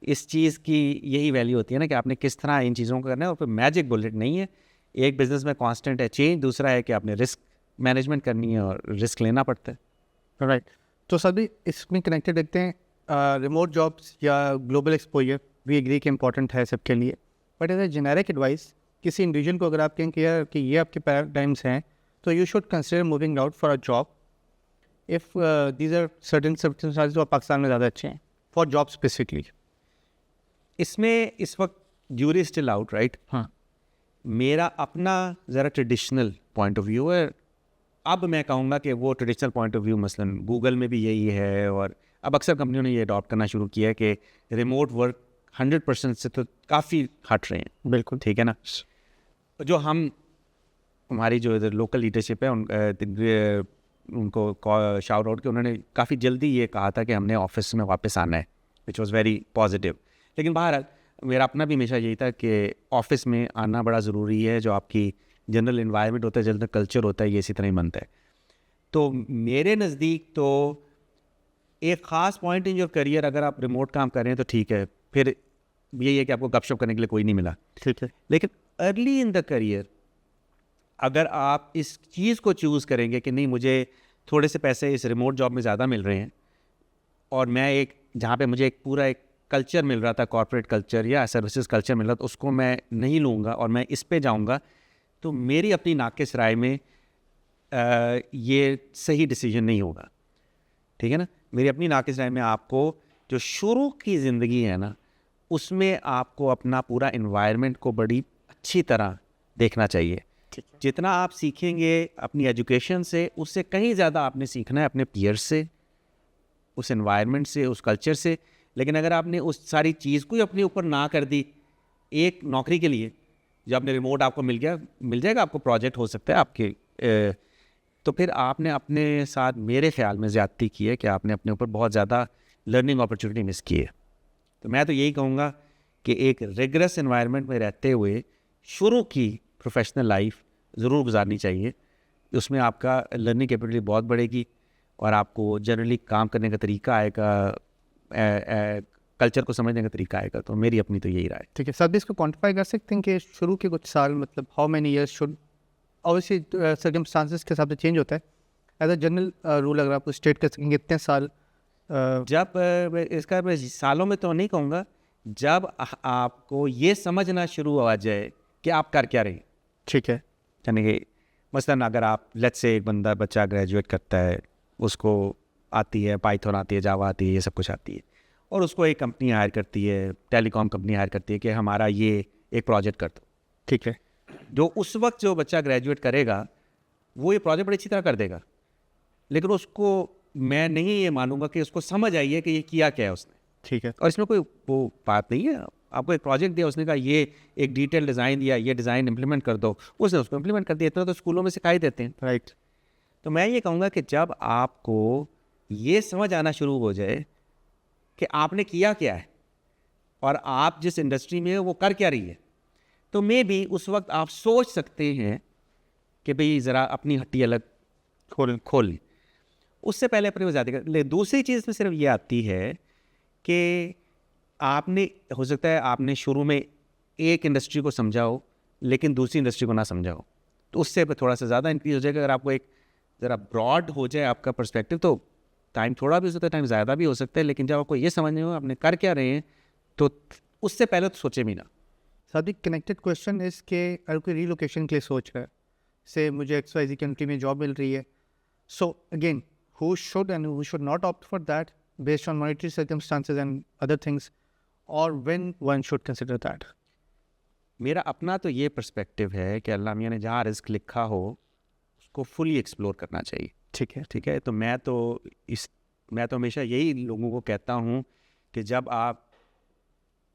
इस चीज़ की यही वैल्यू होती है ना कि आपने किस तरह इन चीज़ों को करना है, और फिर मैजिक बुलेट नहीं है। एक बिज़नेस में कांस्टेंट है चेंज, दूसरा है कि आपने रिस्क मैनेजमेंट करनी है और रिस्क लेना पड़ता है। राइट। तो सभी इसमें कनेक्टेड रखते हैं रिमोट जॉब्स या ग्लोबल एक्सपोजर भी एग्री कि इंपॉर्टेंट है सबके लिए, but as a generic advice किसी इंडिविजुअल को अगर आप कहें कि यार कि ये आपके पैराडाइम्स हैं तो you should consider moving out for a job if these are certain circumstances जो पाकिस्तान में ज़्यादा अच्छे हैं फॉर जॉब स्पेसिफिकली। इसमें इस वक्त ज्यूरी स्टिल आउट, राइट। हाँ, मेरा अपना ज़रा ट्रेडिशनल पॉइंट ऑफ व्यू है। अब मैं कहूँगा कि वो ट्रेडिशनल पॉइंट ऑफ व्यू मसलन गूगल में भी यही है, और अब अक्सर कंपनियों ने ये अडॉप्ट करना शुरू किया है कि रिमोट वर्क 100% से तो काफ़ी हट रहे हैं। बिल्कुल ठीक है ना। जो हम हमारी जो इधर लोकल लीडरशिप है उनको शाउट आउट कि उन्होंने काफ़ी जल्दी ये कहा था कि हमने ऑफिस में वापस आना है, विच वॉज़ वेरी पॉजिटिव। लेकिन बहरहाल मेरा अपना भी हमेशा यही था कि ऑफिस में आना बड़ा ज़रूरी है, जो आपकी जनरल इन्वायरमेंट होता है, जनरल कल्चर होता है, ये इसी तरह ही बनता है। तो मेरे नज़दीक तो एक ख़ास पॉइंट इन योर करियर, अगर आप रिमोट काम कर रहे हैं तो ठीक है, फिर यही है कि आपको गपशप करने के लिए कोई नहीं मिला, ठीक है। लेकिन अर्ली इन द करियर अगर आप इस चीज़ को चूज़ करेंगे कि नहीं, मुझे थोड़े से पैसे इस रिमोट जॉब में ज़्यादा मिल रहे हैं और मैं एक जहाँ पे मुझे एक पूरा एक कल्चर मिल रहा था, कॉर्पोरेट कल्चर या सर्विसेज कल्चर मिल रहा था, उसको मैं नहीं लूँगा और मैं इस पे जाऊँगा, तो मेरी अपनी नाकिस राय में ये सही डिसीजन नहीं होगा। ठीक है ना, मेरी अपनी नाकिस राय में आपको जो शुरू की ज़िंदगी है ना, उसमें आपको अपना पूरा इन्वायरमेंट को बड़ी अच्छी तरह देखना चाहिए। जितना आप सीखेंगे अपनी एजुकेशन से, उससे कहीं ज़्यादा आपने सीखना है अपने पीयर्स से, उस एनवायरनमेंट से, उस कल्चर से। लेकिन अगर आपने उस सारी चीज़ को ही अपने ऊपर ना कर दी एक नौकरी के लिए, जब आपने रिमोट आपको मिल जाएगा, आपको प्रोजेक्ट हो सकता है आपके, तो फिर आपने अपने साथ मेरे ख्याल में ज़्यादती की है कि आपने अपने ऊपर बहुत ज़्यादा लर्निंग अपॉर्चुनिटी मिस की है। तो मैं तो यही कहूँगा कि एक रिगरस एनवायरनमेंट में रहते हुए शुरू की प्रोफेशनल लाइफ ज़रूर गुजारनी चाहिए। उसमें आपका लर्निंग कैपेबिलिटी बहुत बढ़ेगी और आपको जनरली काम करने का तरीका आएगा, कल्चर को समझने का तरीका आएगा। तो मेरी अपनी तो यही राय है। ठीक है सर, इसको क्वांटिफाई कर सकते हैं कि शुरू के कुछ साल, मतलब how many years should, obviously circumstances के हिसाब से चेंज होता है, एज अ जनरल रूल अगर आप स्टेट कर सकेंगे इतने साल? जब इसका मैं सालों में तो नहीं कहूँगा, जब आपको ये समझना शुरू हो जाए कि आप कर क्या रहे हैं। ठीक है। यानी कि मसलन अगर आप लेट्स से एक बच्चा ग्रेजुएट करता है, उसको आती है पाइथन आती है, जावा आती है, ये सब कुछ आती है, और उसको एक कंपनी हायर करती है, टेलीकॉम कंपनी हायर करती है कि हमारा ये एक प्रोजेक्ट कर दो। ठीक है। जो उस वक्त जो बच्चा ग्रेजुएट करेगा वो ये प्रोजेक्ट बड़ी अच्छी तरह कर देगा, लेकिन उसको मैं नहीं ये मानूंगा कि उसको समझ आई है कि ये किया क्या है उसने। ठीक है। और इसमें कोई वो बात नहीं है, आपको एक प्रोजेक्ट दिया, उसने कहा ये एक डिटेल डिज़ाइन दिया, ये डिज़ाइन इम्प्लीमेंट कर दो, उसने उसको इम्प्लीमेंट कर दिया। इतना तो स्कूलों में सिखाई देते हैं। राइट। तो मैं ये कहूँगा कि जब आपको ये समझ आना शुरू हो जाए कि आपने किया क्या है और आप जिस इंडस्ट्री में हो वो कर क्या रही है, तो मे भी उस वक्त आप सोच सकते हैं कि भाई ज़रा अपनी हट्टी अलग खोल ली। उससे पहले अपनी वजाती कर। लेकिन दूसरी चीज़ में सिर्फ ये आती है कि आपने, हो सकता है आपने शुरू में एक इंडस्ट्री को समझा हो लेकिन दूसरी इंडस्ट्री को ना समझा हो, तो उससे थोड़ा सा ज़्यादा इंक्रीज हो जाएगा। अगर आपको एक ज़रा ब्रॉड हो जाए आपका पर्सपेक्टिव, तो टाइम थोड़ा भी हो सकता है, टाइम ज़्यादा भी हो सकता है, लेकिन जब आपको ये समझने हो आपने कर क्या रहे हैं, तो उससे पहले तो सोचे भी ना। सर कनेक्टेड क्वेश्चन इस के, अगर कोई रीलोकेशन के लिए सोच रहा है, से मुझे XYZ कंट्री में जॉब मिल रही है, so again who should and who should not opt for that based on monetary circumstances and other things, or when one should consider that? मेरा अपना तो ये पर्सपेक्टिव है कि अल्लाह मियाँ ने जहाँ रिस्क लिखा हो उसको फुली एक्सप्लोर करना चाहिए। ठीक है। ठीक है, तो मैं तो हमेशा यही लोगों को कहता हूँ कि जब आप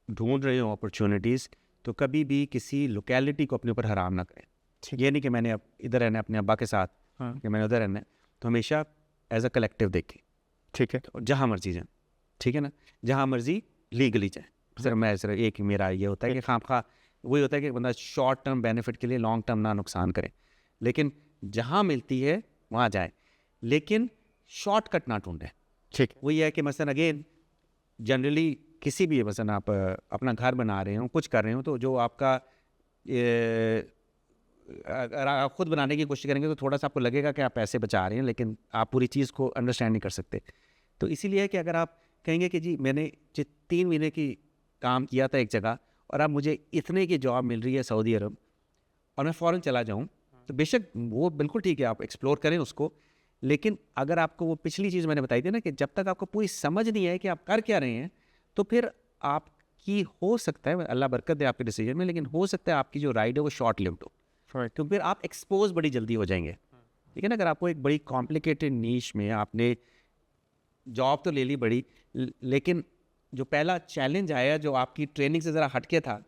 ढूंढ रहे हो अपॉर्चुनिटीज़, तो कभी भी किसी लोकेलिटी को अपने ऊपर हराम ना करें। ये नहीं कि मैंने अब इधर रहना है अपने अब्बा के साथ, कि मैंने उधर रहना है, तो हमेशा एज अ कलेक्टिव देखें। ठीक है। और जहाँ मर्जी जाएँ, ठीक है ना, जहाँ मर्जी लीगली जाएँ। सिर्फ एक मेरा ये होता है कि खामखा वही होता है कि बंदा शॉर्ट टर्म बेनिफिट के लिए लॉन्ग टर्म ना नुकसान करे, लेकिन जहाँ मिलती है वहाँ जाए, लेकिन शॉर्टकट ना ढूंढें। ठीक। वही है कि मसलन अगेन जनरली किसी भी, मसलन आप अपना घर बना रहे हो, कुछ कर रहे हो, तो जो आपका अगर आप खुद बनाने की कोशिश करेंगे तो थोड़ा सा आपको लगेगा कि आप पैसे बचा रहे हैं, लेकिन आप पूरी चीज़ को अंडरस्टैंड नहीं कर सकते। तो इसीलिए कि अगर आप कहेंगे कि जी मैंने 3 महीने की काम किया था एक जगह और अब मुझे इतने की जॉब मिल रही है सऊदी अरब और मैं फ़ौरन चला जाऊं, तो बेशक वो बिल्कुल ठीक है, आप एक्सप्लोर करें उसको। लेकिन अगर आपको वो पिछली चीज़ मैंने बताई थी ना कि जब तक आपको पूरी समझ नहीं आए कि आप कर क्या रहे हैं, तो फिर आपकी हो सकता है, अल्लाह बरकत दे आपके डिसीजन में, लेकिन हो सकता है आपकी जो राइड है वो शॉर्ट लिव्ड हो, तो फिर आप एक्सपोज बड़ी जल्दी हो जाएंगे। ठीक है ना, अगर आपको एक बड़ी कॉम्प्लिकेटेड नीश में आपने जॉब तो ले ली बड़ी, लेकिन जो पहला चैलेंज आया जो आपकी ट्रेनिंग से ज़रा हटके था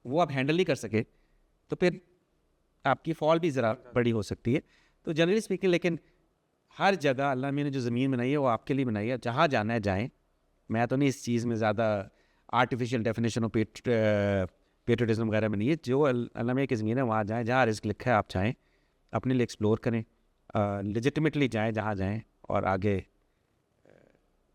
वो आप हैंडल नहीं कर सके, तो फिर आपकी फॉल भी ज़रा बड़ी हो सकती है। तो जनरली स्पीकिंग लेकिन हर जगह अल्लाह मियाँ ने जो ज़मीन बनाई है वो आपके लिए बनाई है, जहाँ जाना है जाएँ। मैं तो नहीं इस चीज़ में ज़्यादा आर्टिफिशियल डेफिनेशन ऑफ पेट्रियटिज्म वगैरह में नहीं है। जो अल्लाह मियाँ की ज़मीन है वहाँ जाएँ, जहाँ रिस्क लिखा है आप जाएँ, अपने लिए एक्सप्लोर करें, लेजिटिमेटली जाएँ जहाँ जाएँ, और आगे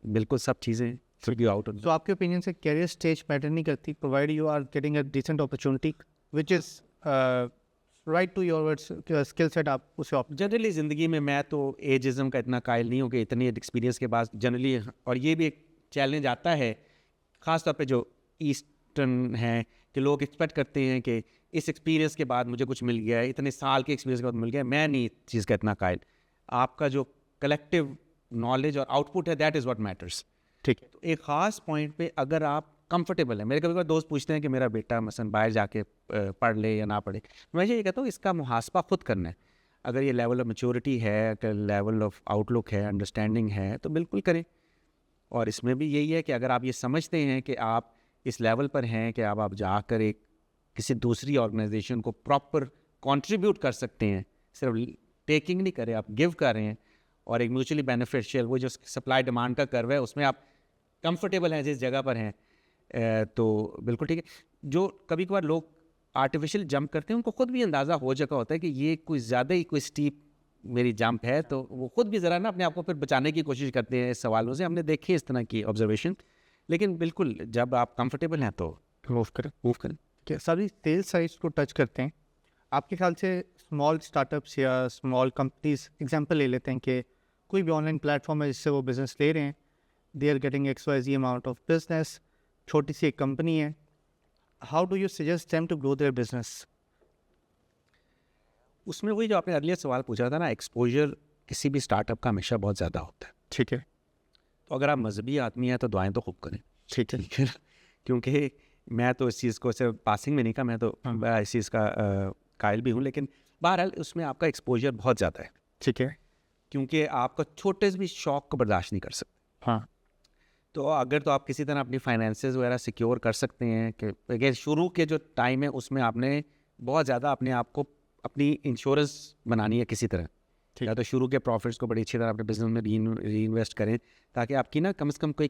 बिल्कुल सब चीज़ें फिर भी आउट। तो आपके ओपिनियन से कैरियर स्टेज मैटर नहीं करती, provide you are getting a decent opportunity which is right to your skill set, आप उसे जनरली ज़िंदगी में मैं तो एजिज़म का इतना कायल नहीं हूँ कि इतनी एक्सपीरियंस के बाद जनरली, और ये भी एक चैलेंज आता है ख़ास तौर पे जो ईस्टर्न हैं कि लोग एक्सपेक्ट करते हैं कि इस एक्सपीरियंस के बाद मुझे कुछ मिल गया है, इतने साल के एक्सपीरियंस के बाद मिल गया है। मैं नहीं इस चीज़ का इतना कायल। आपका जो कलेक्टिव नॉलेज और आउटपुट है दैट इज़ व्हाट मैटर्स। ठीक है। तो एक ख़ास पॉइंट पे अगर आप कंफर्टेबल हैं, मेरे कभी कभी दोस्त पूछते हैं कि मेरा बेटा मसलन बाहर जाके पढ़ ले या ना पढ़े, मैं ये कहता हूँ इसका मुहासबा खुद करना है। अगर ये लेवल ऑफ मैच्योरिटी है, अगर लेवल ऑफ आउटलुक है, अंडरस्टैंडिंग है, तो बिल्कुल करें। और इसमें भी यही है कि अगर आप ये समझते हैं कि आप इस लेवल पर हैं कि आप जाकर एक किसी दूसरी ऑर्गेनाइजेशन को प्रॉपर कंट्रीब्यूट कर सकते हैं, सिर्फ टेकिंग नहीं कर रहे, आप गिव कर रहे हैं, और एक म्यूचुअली बेनिफिशियल वो जो सप्लाई डिमांड का कर्व है उसमें आप कंफर्टेबल हैं जिस जगह पर हैं, तो बिल्कुल ठीक है। जो कभी कभार लोग आर्टिफिशियल जंप करते हैं उनको खुद भी अंदाज़ा हो चुका होता है कि ये कोई ज़्यादा ही कोई स्टीप मेरी जंप है, तो वो खुद भी ज़रा ना अपने आप को फिर बचाने की कोशिश करते हैं इस सवालों से। हमने देखी इस तरह की ऑब्जर्वेशन। लेकिन बिल्कुल जब आप कंफर्टेबल हैं तो मूव करें। सभी सेल्स साइज को टच करते हैं। आपके ख्याल से स्मॉल स्टार्टअप्स या स्मॉल कंपनीज एग्जांपल ले लेते हैं कि कोई भी ऑनलाइन प्लेटफॉर्म है जिससे वो बिज़नेस ले रहे हैं, they are getting XYZ amount of business, छोटी सी एक कंपनी है, how do you suggest them to grow their business? उसमें वही जो आपने अर्लियर सवाल पूछा था ना, एक्सपोजर किसी भी स्टार्टअप का हमेशा बहुत ज़्यादा होता है। ठीक है। तो अगर आप मजहबी आदमी हैं तो दुआएं तो खूब करें। ठीक है। क्योंकि मैं तो इस चीज़ को सिर्फ पासिंग में नहीं कहा, मैं तो इस चीज़ का कायल भी हूँ, लेकिन बहरहाल उसमें आपका एक्सपोजर बहुत ज़्यादा है। ठीक है। क्योंकि आपका छोटे से भी शौक को बर्दाश्त नहीं कर सकते। हाँ। तो अगर तो आप किसी तरह अपनी फाइनेंसेस वगैरह सिक्योर कर सकते हैं कि अगर शुरू के जो टाइम है उसमें आपने बहुत ज़्यादा अपने आप को अपनी इंश्योरेंस बनानी है किसी तरह, या तो शुरू के प्रॉफिट्स को बड़ी अच्छी तरह अपने बिजनेस में री इन्वेस्ट करें, ताकि आपकी ना कम से कम कोई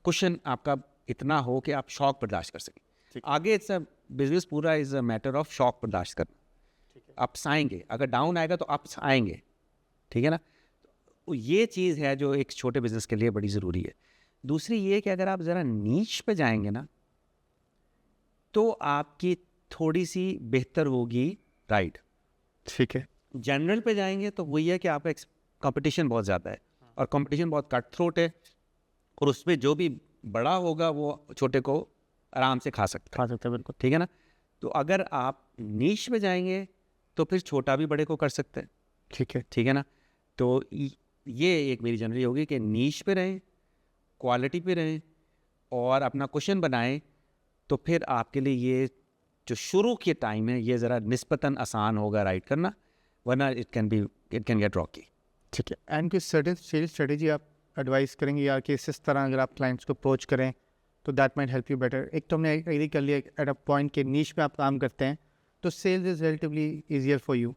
कुशन आपका इतना हो कि आप शौक बर्दाश्त कर सकें। आगे इट्स अ बिजनेस पूरा इज़ अ मैटर ऑफ शौक बर्दाश्त करना। अप्स आएंगे, अगर डाउन आएगा तो अप्स आएंगे, ठीक है ना। तो ये चीज़ है जो एक छोटे बिजनेस के लिए बड़ी ज़रूरी है। दूसरी ये कि अगर आप ज़रा नीश पे जाएंगे ना तो आपकी थोड़ी सी बेहतर होगी राइड। ठीक है। जनरल पे जाएंगे तो वही है कि आपका कंपटीशन बहुत ज़्यादा है, और कंपटीशन बहुत कट थ्रोट है, और उसमें जो भी बड़ा होगा वो छोटे को आराम से खा सकता है। बिल्कुल। ठीक है ना। तो अगर आप नीश पे जाएंगे तो फिर छोटा भी बड़े को कर सकते हैं। ठीक है ना। तो ये एक मेरी जनरली होगी कि नीश पे रहें, क्वालिटी पे रहें, और अपना क्वेश्चन बनाएं, तो फिर आपके लिए ये जो शुरू के टाइम है ये ज़रा निस्बतन आसान होगा राइड करना, वरना इट कैन गेट रॉकी। ठीक है। एंड कोई सर्टेन सेल्स स्ट्रेटेजी आप एडवाइस करेंगे यार कि इस तरह अगर आप क्लाइंट्स को अप्रोच करें तो that might help you better? एक तो हमने एग्री कर लिया एट अ पॉइंट के नीश में आप काम करते हैं तो sales is relatively easier for you,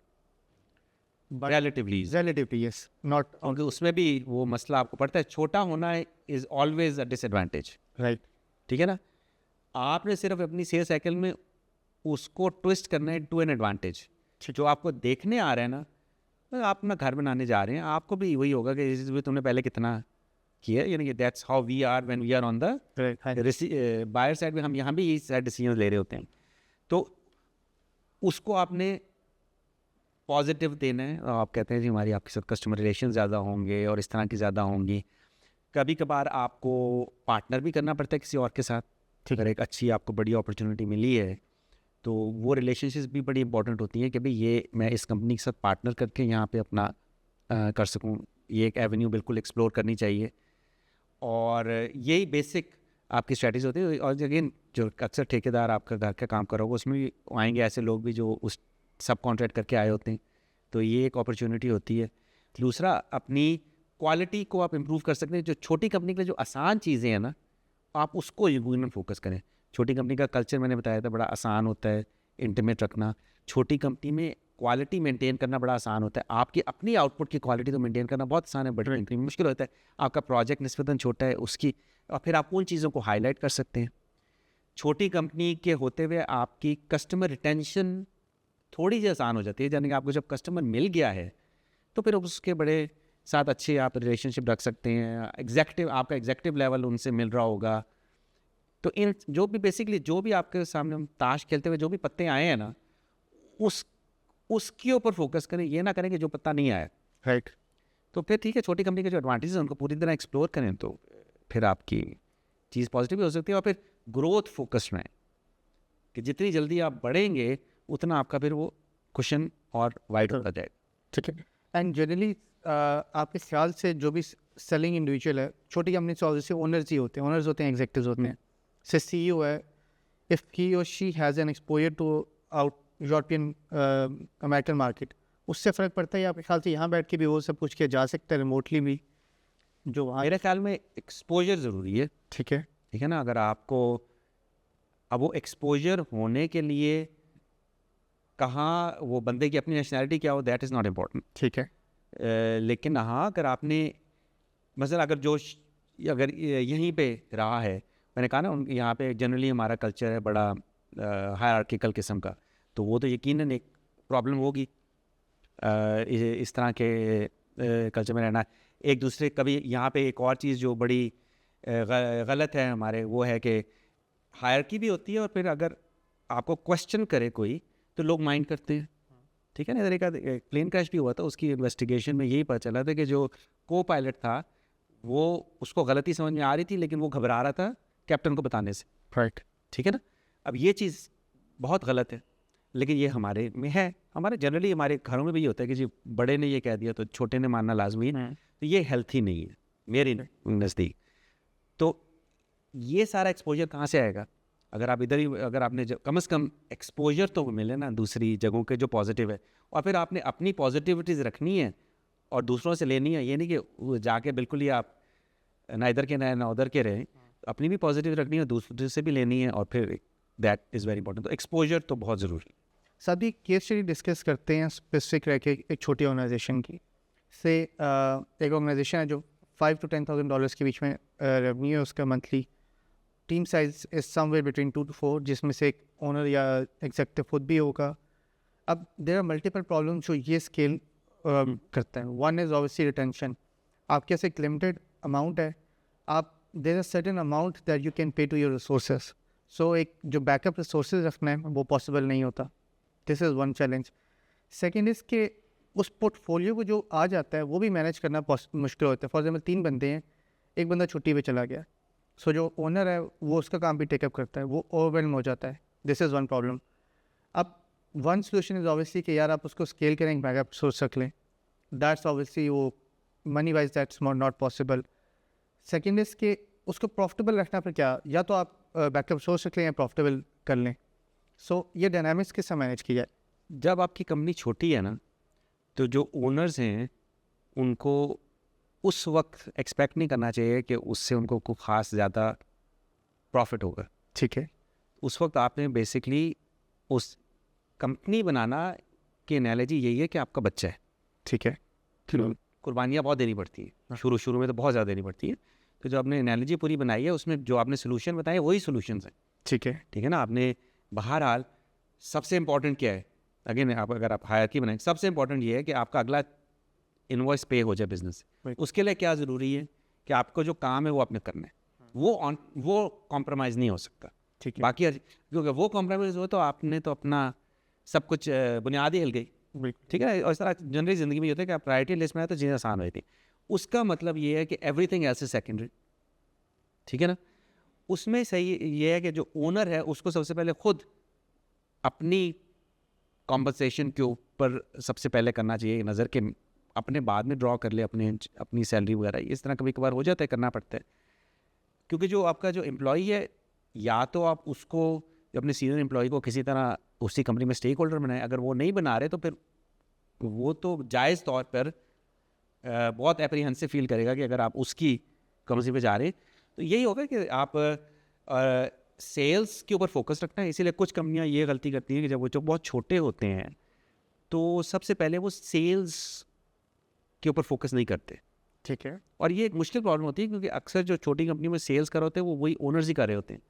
relatively yes, not क्योंकि उसमें भी वो मसला आपको पड़ता है, छोटा होना is always a disadvantage. Right. ठीक है ना। आपने सिर्फ अपनी सेल्स साइकिल में उसको ट्विस्ट करना है टू एन एडवांटेज। जो आपको देखने आ रहा है ना, तो आप अपना घर बनाने जा रहे हैं, आपको भी वही होगा कि इस तुमने पहले कितना किया, यानी कि that's how we are when we are on the buyer side में। हम यहाँ भी यही साइड डिसीजन ले रहे होते हैं, तो उसको आपने पॉजिटिव देना है। आप कहते हैं जी हमारी आपके साथ कस्टमर रिलेशन ज़्यादा होंगे और इस तरह की ज़्यादा होंगी। कभी कभार आपको पार्टनर भी करना पड़ता है किसी और के साथ। अगर एक अच्छी आपको बड़ी अपॉर्चुनिटी मिली है तो वो रिलेशनशिप्स भी बड़ी इंपॉर्टेंट होती हैं कि भाई ये मैं इस कंपनी के साथ पार्टनर करके यहाँ पे अपना कर सकूँ। ये एक एवेन्यू बिल्कुल एक्सप्लोर करनी चाहिए, और यही बेसिक आपकी स्ट्रैटेजी होती है। और अगेन जो अक्सर ठेकेदार आपका घर का काम करोगे उसमें भी आएंगे ऐसे लोग भी जो उस सब कॉन्ट्रैक्ट करके आए होते हैं, तो ये एक अपॉर्चुनिटी होती है। दूसरा, अपनी क्वालिटी को आप इम्प्रूव कर सकते हैं। जो छोटी कंपनी के लिए जो आसान चीज़ें हैं ना, आप उसको यकीनन फोकस करें। छोटी कंपनी का कल्चर मैंने बताया था बड़ा आसान होता है, इंटीमेट रखना। छोटी कंपनी में क्वालिटी मेंटेन करना बड़ा आसान होता है। आपकी अपनी आउटपुट की क्वालिटी तो मेंटेन करना बहुत आसान है, बड़ी कंपनी में मुश्किल होता है। आपका प्रोजेक्ट निस्बतन छोटा है उसकी, और फिर आप उन चीज़ों को हाईलाइट कर सकते हैं। छोटी कंपनी के होते हुए आपकी कस्टमर रिटेंशन थोड़ी सी आसान हो जाती है, यानी कि आपको जब कस्टमर मिल गया है तो फिर उसके बड़े साथ अच्छे आप रिलेशनशिप रख सकते हैं। एग्जेक्टिव, आपका एग्जेक्टिव लेवल उनसे मिल रहा होगा। तो इन जो भी बेसिकली जो भी आपके सामने हम ताश खेलते हुए जो भी पत्ते आए हैं ना, उसके ऊपर फोकस करें, ये ना करें कि जो पत्ता नहीं आया। राइट। तो फिर ठीक है, छोटी कंपनी के जो एडवांटेजेस हैं उनको पूरी तरह एक्सप्लोर करें तो फिर आपकी चीज़ पॉजिटिव भी हो सकती है। और फिर ग्रोथ फोकस्ड रहें कि जितनी जल्दी आप बढ़ेंगे उतना आपका फिर वो कुशन और वाइड होता जाएगा। ठीक है। एंड जनरली आपके ख्याल से जो भी सेलिंग इंडिविजुअल है, छोटी कंपनी से ऑब्वियसली ओनर्स ही होते हैं, ओनर्स होते हैं, एग्जेक्टिव्स होते हैं। से CEO है, इफ़ ही और she has an exposure to out European American market, उससे फ़र्क पड़ता है? आपके ख्याल से यहाँ बैठ के भी वो सब कुछ किया जा सकता है रिमोटली भी जो वहाँ? मेरे ख्याल में एक्सपोजर ज़रूरी है। ठीक है। ठीक है ना, अगर आपको अब वो एक्सपोजर होने के लिए कहाँ वो बंदे की अपनी नेशनैलिटी क्या हो, दैट इज़ नॉट इम्पॉर्टेंट। ठीक है। लेकिन हाँ, अगर आपने मसला अगर यहीं पे रहा है, मैंने कहा ना यहाँ पे जनरली हमारा कल्चर है बड़ा हायरार्किकल किस्म का, तो वो तो यकीनन एक प्रॉब्लम होगी इस तरह के कल्चर में रहना। एक दूसरे कभी यहाँ पे एक और चीज़ जो बड़ी गलत है हमारे, वो है कि हायरार्की भी होती है और फिर अगर आपको क्वेश्चन करे कोई तो लोग माइंड करते हैं। ठीक है ना, इधर एक प्लेन क्रैश भी हुआ था, उसकी इन्वेस्टिगेशन में यही पता चला था कि जो को पायलट था वो उसको गलती समझ में आ रही थी, लेकिन वो घबरा रहा था कैप्टन को बताने से। राइट। ठीक है ना, अब ये चीज़ बहुत गलत है, लेकिन ये हमारे में है। हमारे जनरली हमारे घरों में भी ये होता है कि जी बड़े ने ये कह दिया तो छोटे ने मानना लाजमी है, तो ये हेल्थी नहीं है मेरे नज़दीक। तो ये सारा एक्सपोजर कहाँ से आएगा? अगर आप इधर ही, अगर आपने कम से कम एक्सपोजर तो मिले ना दूसरी जगहों के जो पॉजिटिव है, और फिर आपने अपनी पॉजिटिविटीज़ रखनी है और दूसरों से लेनी है। ये नहीं कि जाके बिल्कुल ही आप ना इधर के ना उधर के रहें, अपनी भी पॉजिटिव रखनी है, दूसरे से भी लेनी है, और फिर दैट इज़ वेरी इंपॉर्टेंट। तो एक्सपोजर तो बहुत ज़रूरी है। सभी केस स्टडी डिस्कस करते हैं स्पेसिफिक रह के एक छोटी ऑर्गेनाइजेशन की से एक ऑर्गेनाइजेशन है जो $5,000 to $10,000 के बीच में रेवेन्यू है उसका monthly. Team size is somewhere between 2 to 4, जिसमें से एक ओनर या एग्जेक्टिव खुद भी होगा। अब देयर आर मल्टीपल प्रॉब्लम्स जो ये स्केल करते हैं। One is obviously retention. आपके पास एक लिमिटेड अमाउंट है, आप there are certain amount that you can pay to your resources. So एक जो बैकअप रिसोर्सेज रखना है वो पॉसिबल नहीं होता। This is one challenge. Second is के उस पोर्टफोलियो को जो आ जाता है वो भी मैनेज करना मुश्किल होता है। फॉर एग्जाम्पल 3 बंदे हैं, एक बंदा छुट्टी पे चला गया, सो जो ओनर है वो उसका काम भी टेकअप करता है, वो ओवरवेलम हो जाता है। This is one problem. अब वन सोल्यूशन इज़ ऑब्वियसली कि यार आप उसको स्केल करें, बैकअप सोर्स रख लें। दैट्स ऑब्वियसली वो money wise that's not possible. Second is के उसको प्रॉफिटेबल रखना, फिर क्या, या तो आप बैकअप सोर्स रख लें या प्रॉफिटेबल कर लें। सो ये डायनामिक्स किससे मैनेज किया है? जब आपकी कंपनी छोटी है ना, तो जो ओनर्स हैं उनको उस वक्त एक्सपेक्ट नहीं करना चाहिए कि उससे उनको कोई ख़ास ज़्यादा प्रॉफिट होगा। ठीक है। उस वक्त आपने बेसिकली उस कंपनी बनाना की एनालॉजी यही है कि आपका बच्चा है। ठीक है। कुर्बानियाँ बहुत देनी पड़ती है, शुरू में तो बहुत ज़्यादा देनी पड़ती है। तो जो आपने एनालॉजी पूरी बनाई है उसमें जो आपने सोल्यूशन बताए वही सोल्यूशंस हैं। ठीक है। ठीक है ना, आपने बहरहाल सबसे इम्पॉर्टेंट क्या है, अगेन आप अगर आप हायरार्की बनाएं, सबसे इम्पॉर्टेंट ये है कि आपका अगला इनवॉइस पे हो जाए बिजनेस से। उसके लिए क्या ज़रूरी है कि आपको जो काम है वो आपने करना है, वो कॉम्प्रोमाइज़ नहीं हो सकता। ठीक है। बाकी क्योंकि वो कॉम्प्रोमाइज़ हो तो आपने तो अपना सब कुछ बुनियाद ही हिल गई। ठीक है, और इस तरह जनरली ज़िंदगी में ये होता है कि आप प्रायोरिटी लिस्ट में आए तो चीज़ें आसान हो जाती। उसका मतलब ये है कि एवरीथिंग एल्स इज सेकेंडरी। ठीक है ना, उसमें सही ये है कि जो ओनर है उसको सबसे पहले खुद अपनी कॉम्पनसेशन के ऊपर सबसे पहले करना चाहिए नज़र, के अपने बाद में ड्रॉ कर ले अपनी सैलरी वगैरह। इस तरह कभी कभार हो जाता है, करना पड़ता है, क्योंकि जो आपका जो एम्प्लॉई है, या तो आप उसको अपने सीनियर एम्प्लॉई को किसी तरह उसी कंपनी में स्टेक होल्डर बनाए। अगर वो नहीं बना रहे तो फिर वो तो जायज़ तौर पर बहुत एप्रीहेंसिव फील करेगा कि अगर आप उसकी कंपनी पे जा रहे हैं। तो यही होगा कि आप सेल्स के ऊपर फोकस रखना है। इसीलिए कुछ कंपनियां ये गलती करती हैं कि जब वो जो बहुत छोटे होते हैं तो सबसे पहले वो सेल्स के ऊपर फोकस नहीं करते। ठीक है। और ये एक मुश्किल प्रॉब्लम होती है क्योंकि अक्सर जो छोटी कंपनी में सेल्स कर रहे होते हैं वो वही ओनर्स ही कर रहे होते हैं,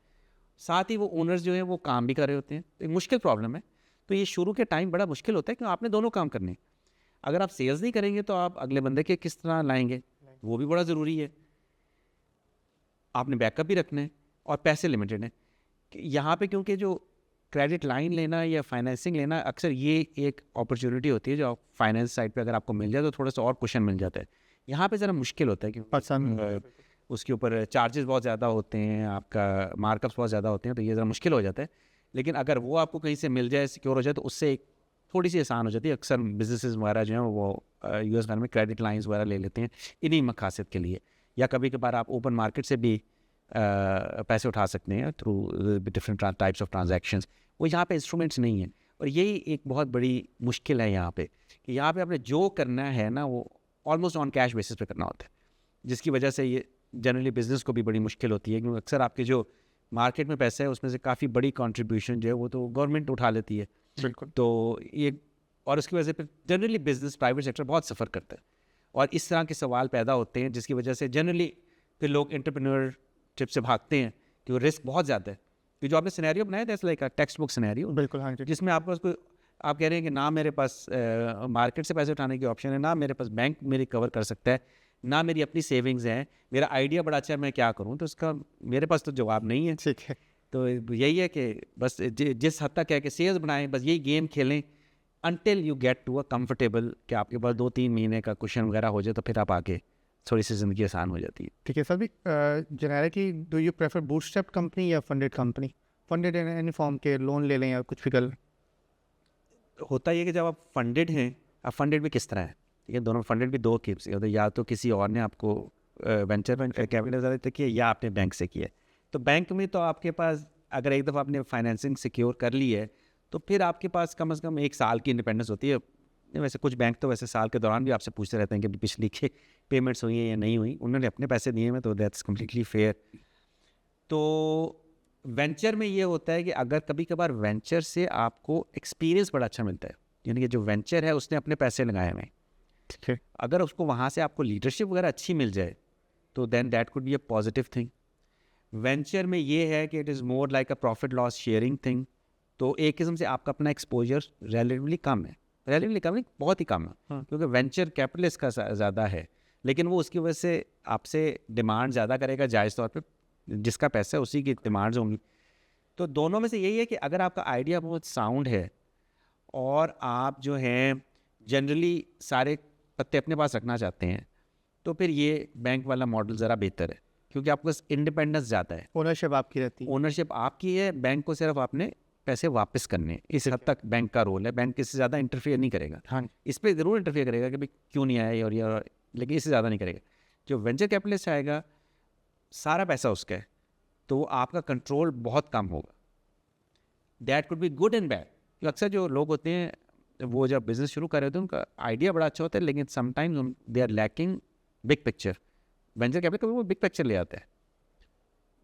साथ ही वो ओनर्स जो है वो काम भी कर रहे होते हैं। तो एक मुश्किल प्रॉब्लम है। तो ये शुरू के टाइम बड़ा मुश्किल होता है क्योंकि आपने दोनों काम करने। अगर आप सेल्स नहीं करेंगे तो आप अगले बंदे के किस तरह लाएंगे, वो भी बड़ा ज़रूरी है। आपने बैकअप भी रखना है और पैसे लिमिटेड हैं यहाँ पे, क्योंकि जो क्रेडिट लाइन लेना या फाइनेंसिंग लेना अक्सर ये एक अपॉर्चुनिटी होती है जो फाइनेंस साइड पे अगर आपको मिल जाए तो थोड़ा सा और कुशन मिल जाता है। यहाँ पे ज़रा मुश्किल होता है क्योंकि उसके ऊपर चार्जेस बहुत ज़्यादा होते हैं, आपका मार्कअप्स बहुत ज़्यादा होते हैं, तो ये ज़रा मुश्किल हो जाता है। लेकिन अगर वो आपको कहीं से मिल जाए, सिक्योर हो जाए, तो उससे एक थोड़ी सी आसान हो जाती है। अक्सर बिजनेसेस वगैरह जो हैं वो यूएस में क्रेडिट लाइंस वगैरह ले लेते हैं इन्हीं मकासद के लिए, या कभी कभार आप ओपन मार्केट से भी पैसे उठा सकते हैं through different types of transactions. वो यहाँ पे इंस्ट्रूमेंट्स नहीं है, और यही एक बहुत बड़ी मुश्किल है यहाँ पे कि यहाँ पे आपने जो करना है ना वो ऑलमोस्ट ऑन कैश बेसिस पे करना होता है, जिसकी वजह से ये जनरली बिजनेस को भी बड़ी मुश्किल होती है क्योंकि अक्सर आपके जो मार्केट में पैसा है उसमें से काफ़ी बड़ी कंट्रीब्यूशन जो है वो तो गवर्नमेंट उठा लेती है। बिल्कुल। तो ये, और उसकी वजह से फिर जनरली बिजनेस प्राइवेट सेक्टर बहुत सफ़र करता है, और इस तरह के सवाल पैदा होते हैं जिसकी वजह से जनरली फिर लोग एंटरप्रेन्योरशिप से भागते हैं कि वो रिस्क बहुत ज़्यादा है। कि जो आपने सिनेरियो बनाया था लाइक टेक्स्ट बुक सिनेरियो, बिल्कुल हाँ जी, जिसमें आपको उसको आप कह रहे हैं कि ना मेरे पास मार्केट से पैसे उठाने की ऑप्शन है, ना मेरे पास बैंक मेरी कवर कर सकता है, ना मेरी अपनी सेविंग्स हैं, मेरा आइडिया बड़ा अच्छा है, मैं क्या करूं, तो उसका मेरे पास तो जवाब नहीं है। ठीक है। तो यही है कि बस जिस हद तक है कि सेल्स बनाएं, बस यही गेम खेलें until you get to a comfortable, कि आपके पास 2-3 महीने का कुशन वगैरह हो जाए तो फिर आप आके थोड़ी सी ज़िंदगी आसान हो जाती है। ठीक है सर। भी generally do you prefer bootstrap company या funded company? Funded in any form के लोन ले लें या कुछ भी कर लें? होता ये कि जब आप फंडेड हैं, आप फंडेड भी किस तरह है, ठीक है, दोनों फंडेड भी दो केस होते हैं, या तो किसी और ने आपको वेंचर कैपिटल ज़्यादा किया या आपने बैंक से किया है। तो बैंक में तो आपके पास अगर एक दफ़ा आपने फाइनेंसिंग सिक्योर कर ली है तो फिर आपके पास कम से कम 1 साल की इंडिपेंडेंस होती है। वैसे कुछ बैंक तो वैसे साल के दौरान भी आपसे पूछते रहते हैं कि पिछली के पेमेंट्स हुई हैं या नहीं हुई, उन्होंने अपने पैसे दिए हैं, तो दैट्स कम्प्लीटली फेयर। तो वेंचर में ये होता है कि अगर कभी कभार वेंचर से आपको एक्सपीरियंस बड़ा अच्छा मिलता है, यानी कि जो वेंचर है उसने अपने पैसे लगाए हुए हैं, ठीक है। अगर उसको वहाँ से आपको लीडरशिप वगैरह अच्छी मिल जाए तो then that could be a positive thing. Venture में ये है कि it is more like a profit loss sharing thing. तो एक किस्म से आपका अपना एक्सपोजर रिलेटिवली कम है, रिलेटिवली कम नहीं, बहुत ही कम है, क्योंकि वेंचर कैपिटलिस्ट का ज़्यादा है, लेकिन वो उसकी वजह से आपसे डिमांड ज़्यादा करेगा जायज़ तौर पे, जिसका पैसा है उसी की डिमांड्स होंगी। तो दोनों में से यही है कि अगर आपका आइडिया बहुत साउंड है और आप जो हैं जनरली सारे पत्ते अपने पास रखना चाहते हैं, तो फिर ये बैंक वाला मॉडल ज़रा बेहतर है, क्योंकि आपके पास इंडिपेंडेंस ज़्यादा है, ओनरशिप आपकी रहती है। ओनरशिप आपकी है, बैंक को सिर्फ आपने पैसे वापस करने, इस हद तक बैंक का रोल है। बैंक इससे ज़्यादा इंटरफेयर नहीं करेगा, हाँ। इस पर ज़रूर इंटरफेयर करेगा कि भाई क्यों नहीं आया और ये, लेकिन इससे ज़्यादा नहीं करेगा। जो वेंचर कैपिटलिस्ट आएगा सारा पैसा उसका है, तो वो आपका कंट्रोल बहुत कम होगा। That could be good and bad. अक्सर जो लोग होते हैं वो जब बिजनेस शुरू कर रहे होते हैं उनका आइडिया बड़ा अच्छा होता है, लेकिन sometimes they are lacking big picture. Venture capital कभी वो बिग पिक्चर ले आता है,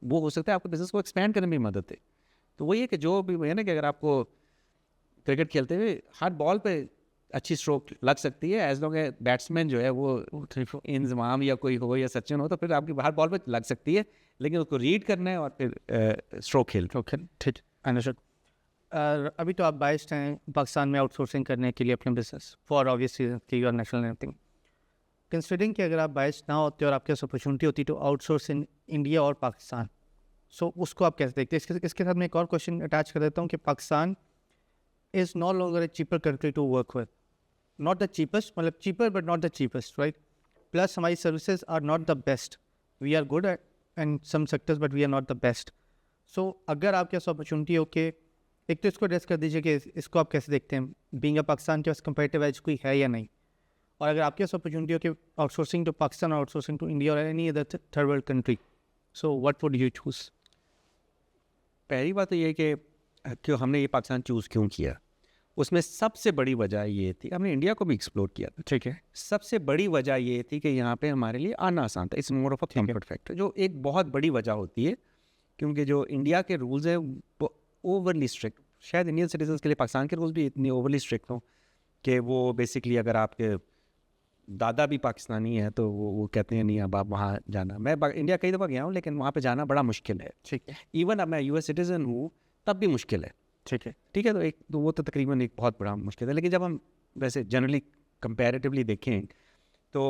वो हो सकता है आपको बिजनेस को एक्सपैंड करने में मदद है। तो वही है कि जो भी है ना कि अगर आपको क्रिकेट खेलते हुए हर बॉल पे अच्छी स्ट्रोक लग सकती है, एज लॉन्ग एज बैट्समैन जो है वो इंजमाम या कोई हो या सचिन हो, तो फिर आपकी हर बॉल पे लग सकती है, लेकिन उसको रीड करना है और फिर स्ट्रोक खेल। ठीक, अंडरस्टूड। अभी तो आप बाइस्ड हैं पाकिस्तान में आउटसोर्सिंग करने के लिए अपने बिजनेस, फॉर ऑब्वियस रीजन की योर नेशनल एनीथिंग। कंसिडरिंग कि अगर आप बाइस्ड ना होते और आपके पास अपॉर्चुनिटी होती तो आउटसोर्स इन इंडिया और पाकिस्तान, सो उसको आप कैसे देखते हैं? इसके साथ मैं एक और क्वेश्चन अटैच कर देता हूँ कि Pakistan is no longer a cheaper country to work with, not the cheapest, मतलब cheaper but not the cheapest, right? Plus हमारी services are not the best, we are good at in some sectors but we are not the best. So अगर आपके पास opportunity हो के, एक तो इसको address कर दीजिए कि इसको आप कैसे देखते हैं, बीइंग अ पाकिस्तान के पास कंपेरेटिव एज कोई है या नहीं, और अगर आपके पास अपॉर्चुनिटी हो कि आउटसोर्सिंग टू पाकिस्तान और आउटसोर्सिंग टू इंडिया और any other third world country, so what would you choose? पहली बात तो ये है कि क्यों हमने ये पाकिस्तान चूज़ क्यों किया, उसमें सबसे बड़ी वजह ये थी, हमने इंडिया को भी एक्सप्लोर किया था, ठीक है, सबसे बड़ी वजह ये थी कि यहाँ पे हमारे लिए आना आसान था, it's more of a comfort factor, जो एक बहुत बड़ी वजह होती है, क्योंकि जो इंडिया के रूल्स हैं वो ओवरली स्ट्रिक्ट, शायद इंडियन सिटीजन्स के लिए पाकिस्तान के रूल्स भी इतनी ओवरली स्ट्रिक्ट हों कि वो बेसिकली अगर आपके दादा भी पाकिस्तानी है तो वो कहते हैं नहीं अब आप वहाँ जाना। मैं इंडिया कई दफ़ा गया हूँ लेकिन वहाँ पे जाना बड़ा मुश्किल है। ठीक है, इवन अब मैं यूएस सिटीज़न हूँ तब भी मुश्किल है। ठीक है, ठीक है, तो वो तो तकरीबन एक बहुत बड़ा मुश्किल है। लेकिन जब हम वैसे जनरली कंपैरेटिवली देखें तो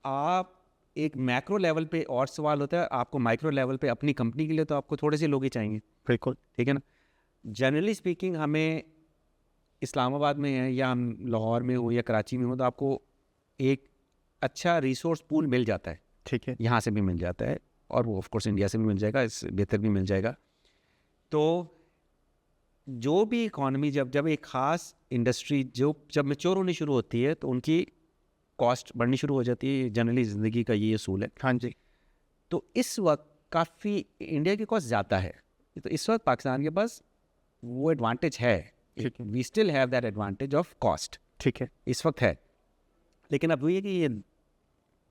आप एक मैक्रो लेवल पे और सवाल होता है, आपको माइक्रो लेवल पे अपनी कंपनी के लिए तो आपको थोड़े से लोग ही चाहिए। बिल्कुल, ठीक है ना। जनरली स्पीकिंग हमें इस्लामाबाद में है या हम लाहौर में हो या कराची में हो तो आपको एक अच्छा रिसोर्स पूल मिल जाता है। ठीक है, यहाँ से भी मिल जाता है और वो ऑफ कोर्स इंडिया से भी मिल जाएगा, इस बेहतर भी मिल जाएगा। तो जो भी इकॉनमी जब एक ख़ास इंडस्ट्री जब मैच्योर होनी शुरू होती है तो उनकी कॉस्ट बढ़नी शुरू हो जाती है। जनरली ज़िंदगी का ये असूल है। हाँ जी, तो इस वक्त काफ़ी इंडिया की कॉस्ट ज़्यादा है, तो इस वक्त पाकिस्तान के पास वो एडवांटेज है। ठीक है, we still have that advantage of cost, ठीक है, इस वक्त है। लेकिन अब ये कि ये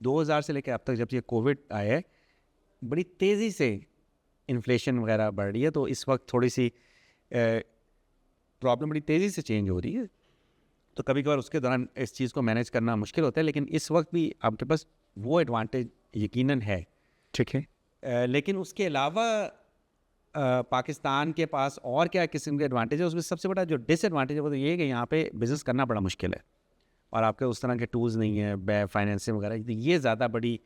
2000 से लेकर अब तक जब ये कोविड आया है बड़ी तेज़ी से इन्फ्लेशन वगैरह बढ़ रही है, तो इस वक्त थोड़ी सी प्रॉब्लम बड़ी तेज़ी से चेंज हो रही है। तो कभी कभार उसके दौरान इस चीज़ को मैनेज करना मुश्किल होता है, लेकिन इस वक्त भी आपके पास वो एडवांटेज यकीनन है। ठीक है, लेकिन उसके अलावा पाकिस्तान के पास और क्या किस्म के एडवांटेज है, उसमें सबसे बड़ा जो डिसएडवांटेज है वो तो ये है कि यहाँ पे बिज़नेस करना बड़ा मुश्किल है और आपके उस तरह के टूल्स नहीं है, फाइनेंसिंग वगैरह, तो ये ज़्यादा बड़ी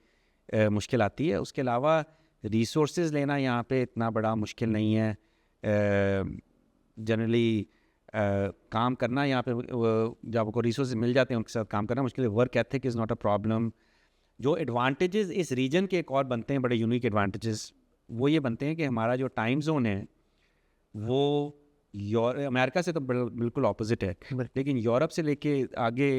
मुश्किल आती है। उसके अलावा रिसोर्सेज लेना यहाँ पे इतना बड़ा मुश्किल नहीं है। जनरली काम करना यहाँ पे जब आपको रिसोर्सेज मिल जाते हैं उनके साथ काम करना मुश्किल है। Work ethic is not a problem. जो एडवांटेजेस इस रीजन के एक और बनते हैं बड़े यूनिक एडवांटेजेस, वो ये बनते हैं कि हमारा जो टाइम जोन है वो अमेरिका से तो बिल्कुल ऑपोजिट है, लेकिन यूरोप से लेके आगे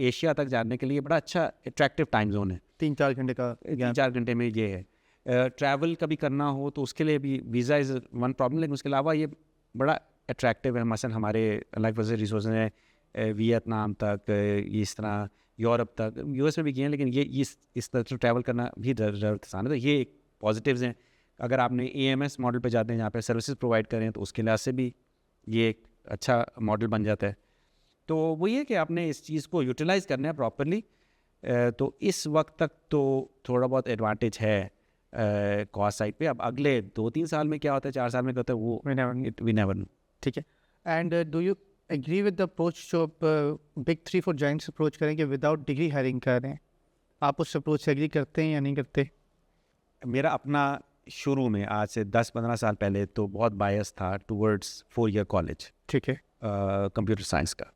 एशिया तक जाने के लिए बड़ा अच्छा अट्रैक्टिव टाइम जोन है। 3-4 घंटे का 3-4 घंटे में ये है। ट्रैवल कभी करना हो तो उसके लिए भी वीज़ा इज़ वन प्रॉब्लम, लेकिन उसके अलावा ये बड़ा अट्रैक्टिव है। मसलन हमारे लाइक वैसे रिसोर्स हैं वियतनाम तक, इस तरह यूरोप तक, यूएस में भी किए हैं, लेकिन ये इस तरह से ट्रैवल करना भी ज़रूर आसान है। तो ये एक पॉजिटिव्स हैं। अगर आपने एएमएस मॉडल पे जाते हैं जहाँ पे सर्विसेज प्रोवाइड करें तो उसके लिहाज से भी ये एक अच्छा मॉडल बन जाता है। तो वो ये कि आपने इस चीज़ को यूटिलाइज़ करना है प्रॉपरली। तो इस वक्त तक तो थोड़ा बहुत एडवांटेज है कॉस्ट साइड पे। अब अगले 2-3 साल में क्या होता है, 4 साल में क्या होता है, वो वी नेवर नो। ठीक है। And do you agree with the approach जो बिग 3-4 जाइंट्स अप्रोच करेंगे विदाउट डिग्री हायरिंग कर रहे हैं, आप उस अप्रोच से एग्री करते हैं या नहीं करते? मेरा अपना शुरू में आज से 10-15 साल पहले तो बहुत बायस था टूवर्ड्स 4 ईयर कॉलेज, ठीक है, कंप्यूटर साइंस का।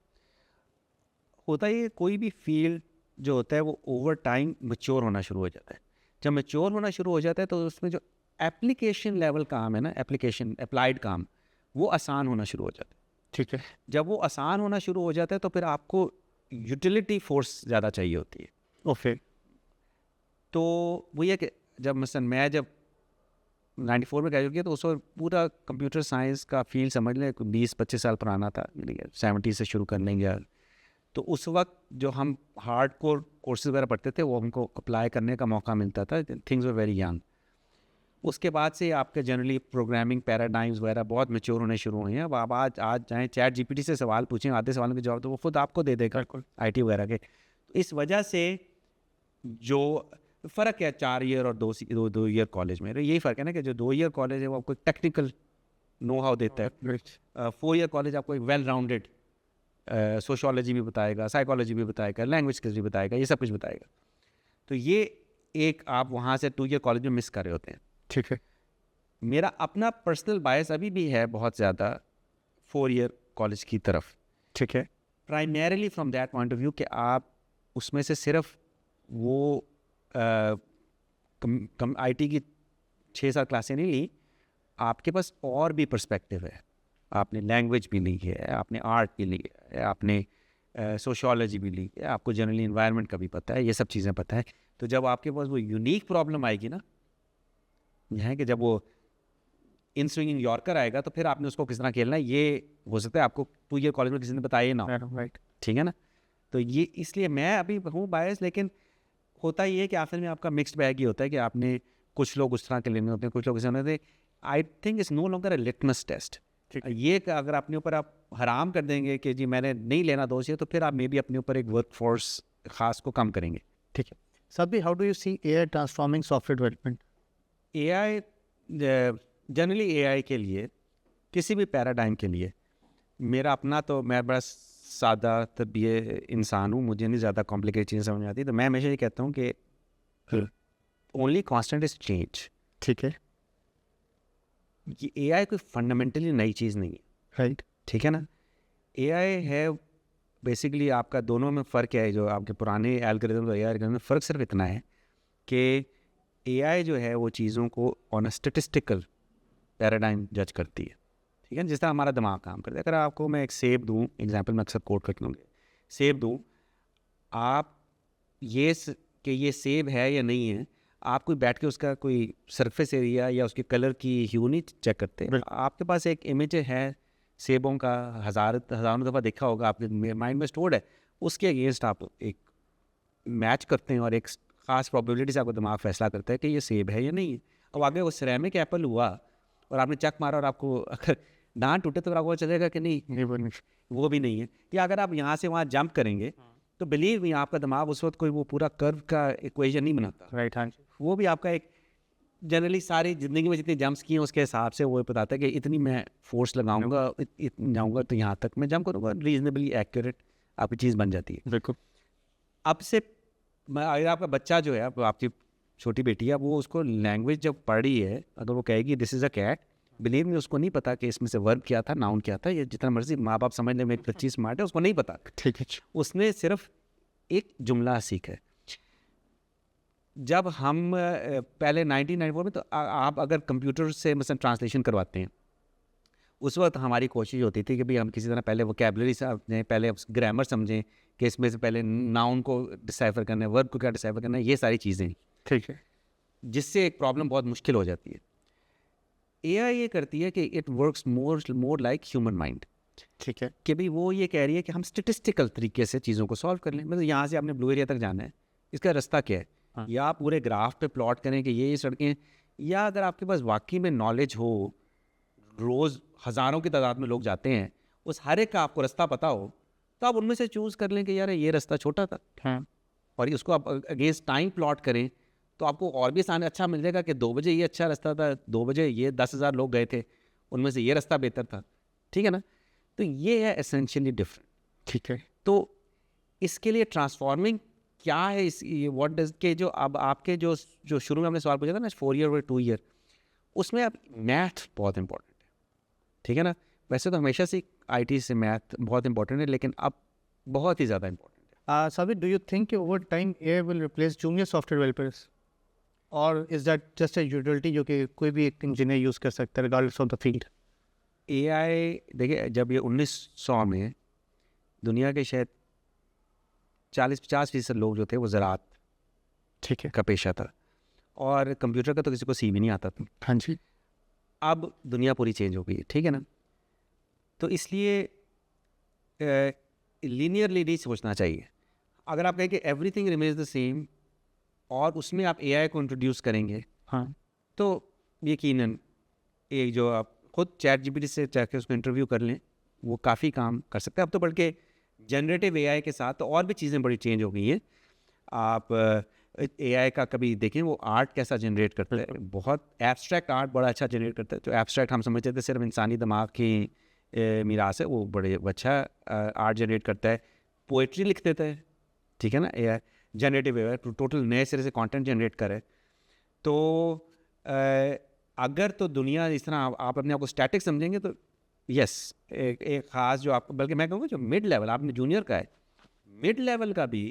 होता है कोई भी फील्ड जो होता है वो ओवर टाइम मैच्योर होना शुरू हो जाता है। जब मैच्योर होना शुरू हो जाता है तो उसमें जो एप्लीकेशन लेवल काम है ना, एप्लीकेशन अप्लाइड काम, वो आसान होना शुरू हो जाता है। ठीक है, जब वो आसान होना शुरू हो जाता है तो फिर आपको यूटिलिटी फोर्स ज़्यादा चाहिए होती है। ओके, तो वो ये कि जब मसलन मैं जब 94 में ग्रेजुएट किया तो उस वक्त पूरा कंप्यूटर साइंस का फील्ड समझ लें 20-25 साल पुराना था, 70 से शुरू कर लेंगे। तो उस वक्त जो हम हार्ड कोर कोर्सेज वगैरह पढ़ते थे वो हमको अप्लाई करने का मौका मिलता था। Things were very young. उसके बाद से आपके जनरली प्रोग्रामिंग पैराडाइम्स वगैरह बहुत मैच्योर होने शुरू हुए हैं। अब आप आज चाहें चैट जीपीटी से सवाल पूछें, आधे सवालों के जवाब तो वो खुद आपको दे देगा आईटी वगैरह के। तो इस वजह से जो फ़र्क है 4 ईयर और 2 ईयर कॉलेज में, यही फ़र्क है ना कि जो 2 ईयर कॉलेज है वो आपको टेक्निकल नो हाउ देता है। 4 ईयर कॉलेज आपको एक वेल राउंडेड सोशियोलॉजी भी बताएगा, साइकोलॉजी भी बताएगा, लैंग्वेज स्किल्स भी बताएगा, ये सब कुछ बताएगा। तो ये एक आप वहाँ से 2 ईयर कॉलेज में मिस कर रहे होते हैं। ठीक है, मेरा अपना पर्सनल बायस अभी भी है बहुत ज़्यादा 4 ईयर कॉलेज की तरफ। ठीक है, primarily from that point of view कि आप उसमें से सिर्फ वो आईटी की 6-7 क्लासें नहीं ली, आपके पास और भी पर्सपेक्टिव है। आपने लैंग्वेज भी ली है, आपने आर्ट भी ली है, आपने सोशियोलॉजी भी ली है, आपको जनरली इन्वायरमेंट का भी पता है, ये सब चीज़ें पता है। तो जब आपके पास वो यूनिक प्रॉब्लम आएगी ना, यह है कि जब वो इन स्विंगिंग यॉर्कर आएगा तो फिर आपने उसको किस तरह खेलना है, ये हो सकता है आपको 2 ईयर कॉलेज में किसी ने बताया ना, राइट, ठीक है ना। तो ये इसलिए मैं अभी हूँ बायस, लेकिन होता ये है कि आखिर में आपका मिक्स्ड बैग ही होता है कि आपने कुछ लोग उस तरह के लेने होते हैं, कुछ लोग इस तरह। I think it's no longer a litmus test ये अगर अपने ऊपर आप हराम कर देंगे कि जी मैंने नहीं लेना दोस्त ये, तो फिर आप मे बी अपने ऊपर एक वर्क फोर्स ख़ास को कम करेंगे। ठीक है। Sabi, how do you see AI transforming software development? AI generally AI के लिए किसी भी पैराडाइम के लिए मेरा अपना, तो मैं बड़ा सादा तबीए इंसान हूँ, मुझे नहीं ज़्यादा कॉम्प्लिकेटेड चीज़ें समझ में आती, तो मैं हमेशा ये कहता हूँ कि ओनली कांस्टेंट इज चेंज। ठीक है। ये एआई कोई फंडामेंटली नई चीज़ नहीं है, राइट। ठीक है ना। एआई है बेसिकली आपका, दोनों में फ़र्क है जो आपके पुराने एल्गोरिथम और एआई एल्गोरिथम में फ़र्क सिर्फ इतना है कि एआई जो है वो चीज़ों को ऑन अ स्टेटिस्टिकल पैराडाइम जज करती है, ठीक है, जिस तरह हमारा दिमाग काम करता है। अगर आपको मैं एक सेब दूँ, एग्जांपल मैं अक्सर कोट कर लूँगी, सेब दूँ, आप कि ये सेब है या नहीं है, आप कोई बैठ के उसका कोई सरफेस एरिया या उसके कलर की ह्यू नहीं चेक करते। आपके पास एक इमेज है सेबों का, हज़ारों दफ़ा देखा होगा, आपके माइंड में स्टोर्ड है, उसके अगेंस्ट आप एक मैच करते हैं और एक ख़ास प्रोबेबिलिटी से आपका दिमाग फैसला करता है कि ये सेब है या नहीं है। अब आगे वो सिरेमिक एप्पल हुआ और आपने चक मारा और आपको अगर दांत टूटे तो आपको चलेगा कि नहीं वो भी नहीं है। या अगर आप यहाँ से वहाँ जंप करेंगे तो बिलीव मी आपका दिमाग उस वक्त कोई वो पूरा कर्व का इक्वेशन नहीं बनाता। राइट। हाँ। वो भी आपका एक जनरली सारी ज़िंदगी में जितनी जंप्स किए हैं उसके हिसाब से वो बताता है कि इतनी मैं फोर्स लगाऊंगा, जाऊँगा तो यहाँ तक मैं जंप करूँगा, रीजनेबली एक्यूरेट आपकी चीज़ बन जाती है। बिल्कुल। अब से अगर आपका बच्चा जो है, आपकी छोटी बेटी है, वो उसको लैंग्वेज जब पढ़ रही है, अगर वो कहेगी this is a cat, believe में उसको नहीं पता कि इसमें से वर्ब क्या था, नाउन क्या था। ये जितना मर्जी माँ बाप समझने में एक बच्ची स्मार्ट है, उसको नहीं पता। ठीक है। उसने सिर्फ एक जुमला सीखा है। जब हम पहले 1994 में, तो आप अगर कंप्यूटर से मतलब ट्रांसलेशन करवाते हैं, उस वक्त हमारी कोशिश होती थी कि भाई हम किसी तरह पहले वोकैबुलरी समझें, पहले ग्रामर समझें कि इसमें से पहले नाउन को डिसाइफर करना है, वर्ब को क्या डिसाइफर करना है, ये सारी चीज़ें। ठीक है। जिससे एक प्रॉब्लम बहुत मुश्किल हो जाती है। एआई ये करती है कि it works more like human mind. ठीक है। कि भाई वो ये कह रही है कि हम स्टेटिस्टिकल तरीके से चीज़ों को सॉल्व कर लें। मतलब यहाँ से आपने ब्लू एरिया तक जाना है, इसका रास्ता क्या है? हाँ। या आप पूरे ग्राफ पे प्लॉट करें कि ये सड़कें, या अगर आपके पास वाकई में नॉलेज हो, रोज़ हज़ारों की तादाद में लोग जाते हैं, उस हर एक का आपको रास्ता पता हो, तो आप उनमें से चूज़ कर लें कि यार ये रास्ता छोटा था। हाँ। और उसको आप अगेंस्ट टाइम प्लॉट करें तो आपको और भी आसान अच्छा मिल जाएगा कि 2 बजे ये अच्छा रास्ता था, 2 बजे ये 10,000 लोग गए थे, उनमें से ये रास्ता बेहतर था, ठीक है ना। तो ये है एसेंशियली डिफरेंट। ठीक है। तो इसके लिए ट्रांसफॉर्मिंग क्या है, इस व्हाट डज के जो अब आपके जो शुरू में हमने सवाल पूछा था ना 4 ईयर और 2 ईयर, उसमें अब मैथ बहुत इंपॉर्टेंट है, ठीक है ना। वैसे तो हमेशा से आईटी से मैथ बहुत इंपॉर्टेंट है, लेकिन अब बहुत ही ज़्यादा इंपॉर्टेंट है। Sabir, do you think over time AI will replace junior software developers, or is that just a utility जो कि कोई भी एक इंजीनियर यूज़ कर सकता है regardless of the field? AI देखिए, जब ये 1900 में दुनिया के शायद 40-50% लोग जो थे वो ज़राअत ठीक है। का पेशा था, और कंप्यूटर का तो किसी को सी भी नहीं आता था। हाँ जी। अब दुनिया पूरी चेंज हो गई है, ठीक है ना। तो इसलिए लीनियरली नहीं सोचना चाहिए। अगर आप कहें कि एवरीथिंग रिमेन्स द सेम और उसमें आप एआई को इंट्रोड्यूस करेंगे, हाँ। तो यकीनन एक जो आप खुद चैट से जाके उसको इंटरव्यू कर लें, वो काफ़ी काम कर सकते हैं। अब तो बल्कि जनरेटिव एआई के साथ तो और भी चीज़ें बड़ी चेंज हो गई हैं। आप एआई का कभी देखें वो आर्ट कैसा जनरेट करता है, बहुत एब्स्ट्रैक्ट आर्ट बड़ा अच्छा जनरेट करता है। जो एब्स्ट्रैक्ट हम समझते थे सिर्फ इंसानी दिमाग की मीरास है, वो बड़े अच्छा आर्ट जनरेट करता है। पोइट्री लिख देता है, ठीक है ना। एआई जनरेटिव एआई टोटल नए सिरे से कंटेंट जनरेट करे। तो अगर तो दुनिया इस तरह आप अपने आप को स्टैटिक समझेंगे तो यस, एक ख़ास जो आपको, बल्कि मैं कहूँगा जो मिड लेवल, आपने जूनियर का है, मिड लेवल का भी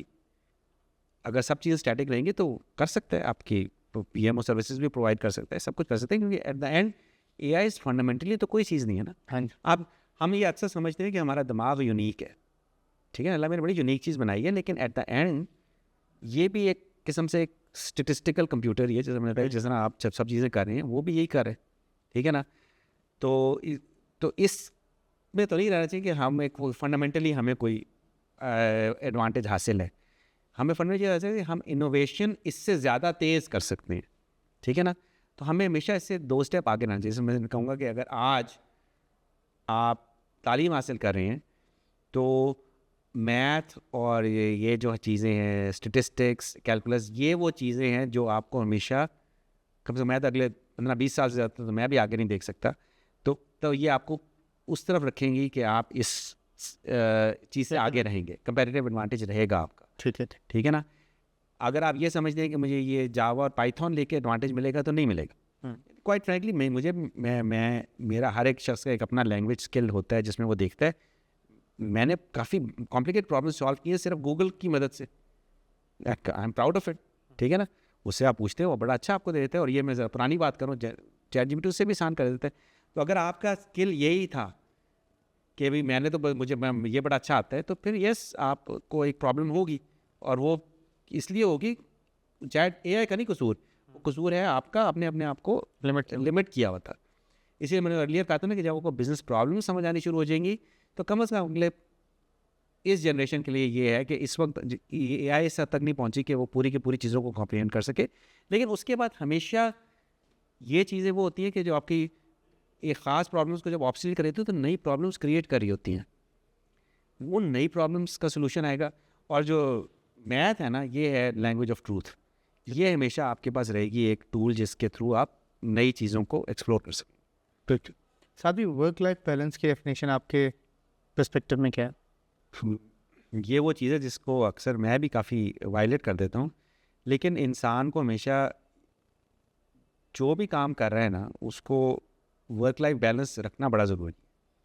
अगर सब चीज़ें स्टैटिक रहेंगी तो कर सकते हैं, आपकी पीएमओ सर्विसेज भी प्रोवाइड कर सकते हैं, सब कुछ कर सकते हैं, क्योंकि at the end AI is fundamentally तो कोई चीज़ नहीं है ना। हाँ। अब हम ये अक्सर समझते हैं कि हमारा दिमाग यूनिक है, ठीक है, अल्लाह ने बड़ी यूनिक चीज़ बनाई है, लेकिन एट द एंड ये भी एक किस्म से एक स्टेटिस्टिकल कंप्यूटर ही है। जैसे मैंने कहा, जिस तरह आप सब चीज़ें कर रहे हैं वो भी यही कर रहे हैं, ठीक है ना। तो इस में तो नहीं रहना चाहिए कि हम एक फंडामेंटली हमें कोई एडवांटेज हासिल है। हमें फंडामेंटली रहना चाहिए कि हम इनोवेशन इससे ज़्यादा तेज़ कर सकते हैं, ठीक है ना। तो हमें हमेशा इससे 2 स्टेप आगे रहना चाहिए। जैसे मैं कहूँगा कि अगर आज आप तालीम हासिल कर रहे हैं तो मैथ और ये जो चीज़ें हैं, स्टेटिस्टिक्स, कैलकुलस, ये वो चीज़ें हैं जो आपको हमेशा, कम से कम मैं तो अगले 15-20 साल से ज़्यादा तो मैं भी आगे नहीं देख सकता, तो ये आपको उस तरफ रखेंगी कि आप इस चीज़ से आगे रहेंगे, कंपेरेटिव एडवांटेज रहेगा आपका। ठीक है ना। अगर आप ये समझते हैं कि मुझे ये जावा और पाइथन लेके एडवांटेज मिलेगा तो नहीं मिलेगा। क्वाइट फ्रैंकली मैं मेरा हर एक शख्स का एक अपना लैंग्वेज स्किल होता है जिसमें वो देखता है। मैंने काफ़ी कॉम्प्लिकेट प्रॉब्लम सॉल्व किए सिर्फ गूगल की मदद से। I am proud of it. ठीक है ना। उससे आप पूछते हो वो बड़ा अच्छा आपको दे देते हैं। और ये मैं पुरानी बात करूँ, ChatGPT उससे भी आसान कर देते हैं। तो अगर आपका स्किल यही था कि भाई मैंने तो ये बड़ा अच्छा आता है, तो फिर यस आपको एक प्रॉब्लम होगी, और वो इसलिए होगी चैट AI का नहीं कसूर, वो कसूर है आपका, आपने अपने आप को लिमिट किया हुआ था। इसलिए मैंने अर्लियर कहा था ना कि जब आपको बिजनेस प्रॉब्लम समझ आनी शुरू हो जाएंगी तो कम से कम अगले इस जनरेशन के लिए ये है कि इस वक्त AI इस हद तक नहीं पहुंची कि वो पूरी की पूरी चीज़ों को कॉम्प्रिहेंड कर सके। लेकिन उसके बाद हमेशा ये चीज़ें वो होती हैं कि जो आपकी एक ख़ास प्रॉब्लम्स को जब ऑब्स्टिकल कर देती है तो नई प्रॉब्लम्स क्रिएट कर रही होती हैं। वो नई प्रॉब्लम्स का सोल्यूशन आएगा। और जो मैथ है ना, ये है लैंग्वेज ऑफ ट्रूथ। ये हमेशा आपके पास रहेगी एक टूल जिसके थ्रू आप नई चीज़ों को एक्सप्लोर कर सकें। साथ ही वर्क लाइफ बैलेंस की डेफिनेशन आपके पर्सपेक्टिव में क्या है? ये वो चीज़ है जिसको अक्सर मैं भी काफ़ी वायलेट कर देता हूँ। लेकिन इंसान को हमेशा जो भी काम कर रहा है ना, उसको वर्क लाइफ बैलेंस रखना बड़ा ज़रूरी है।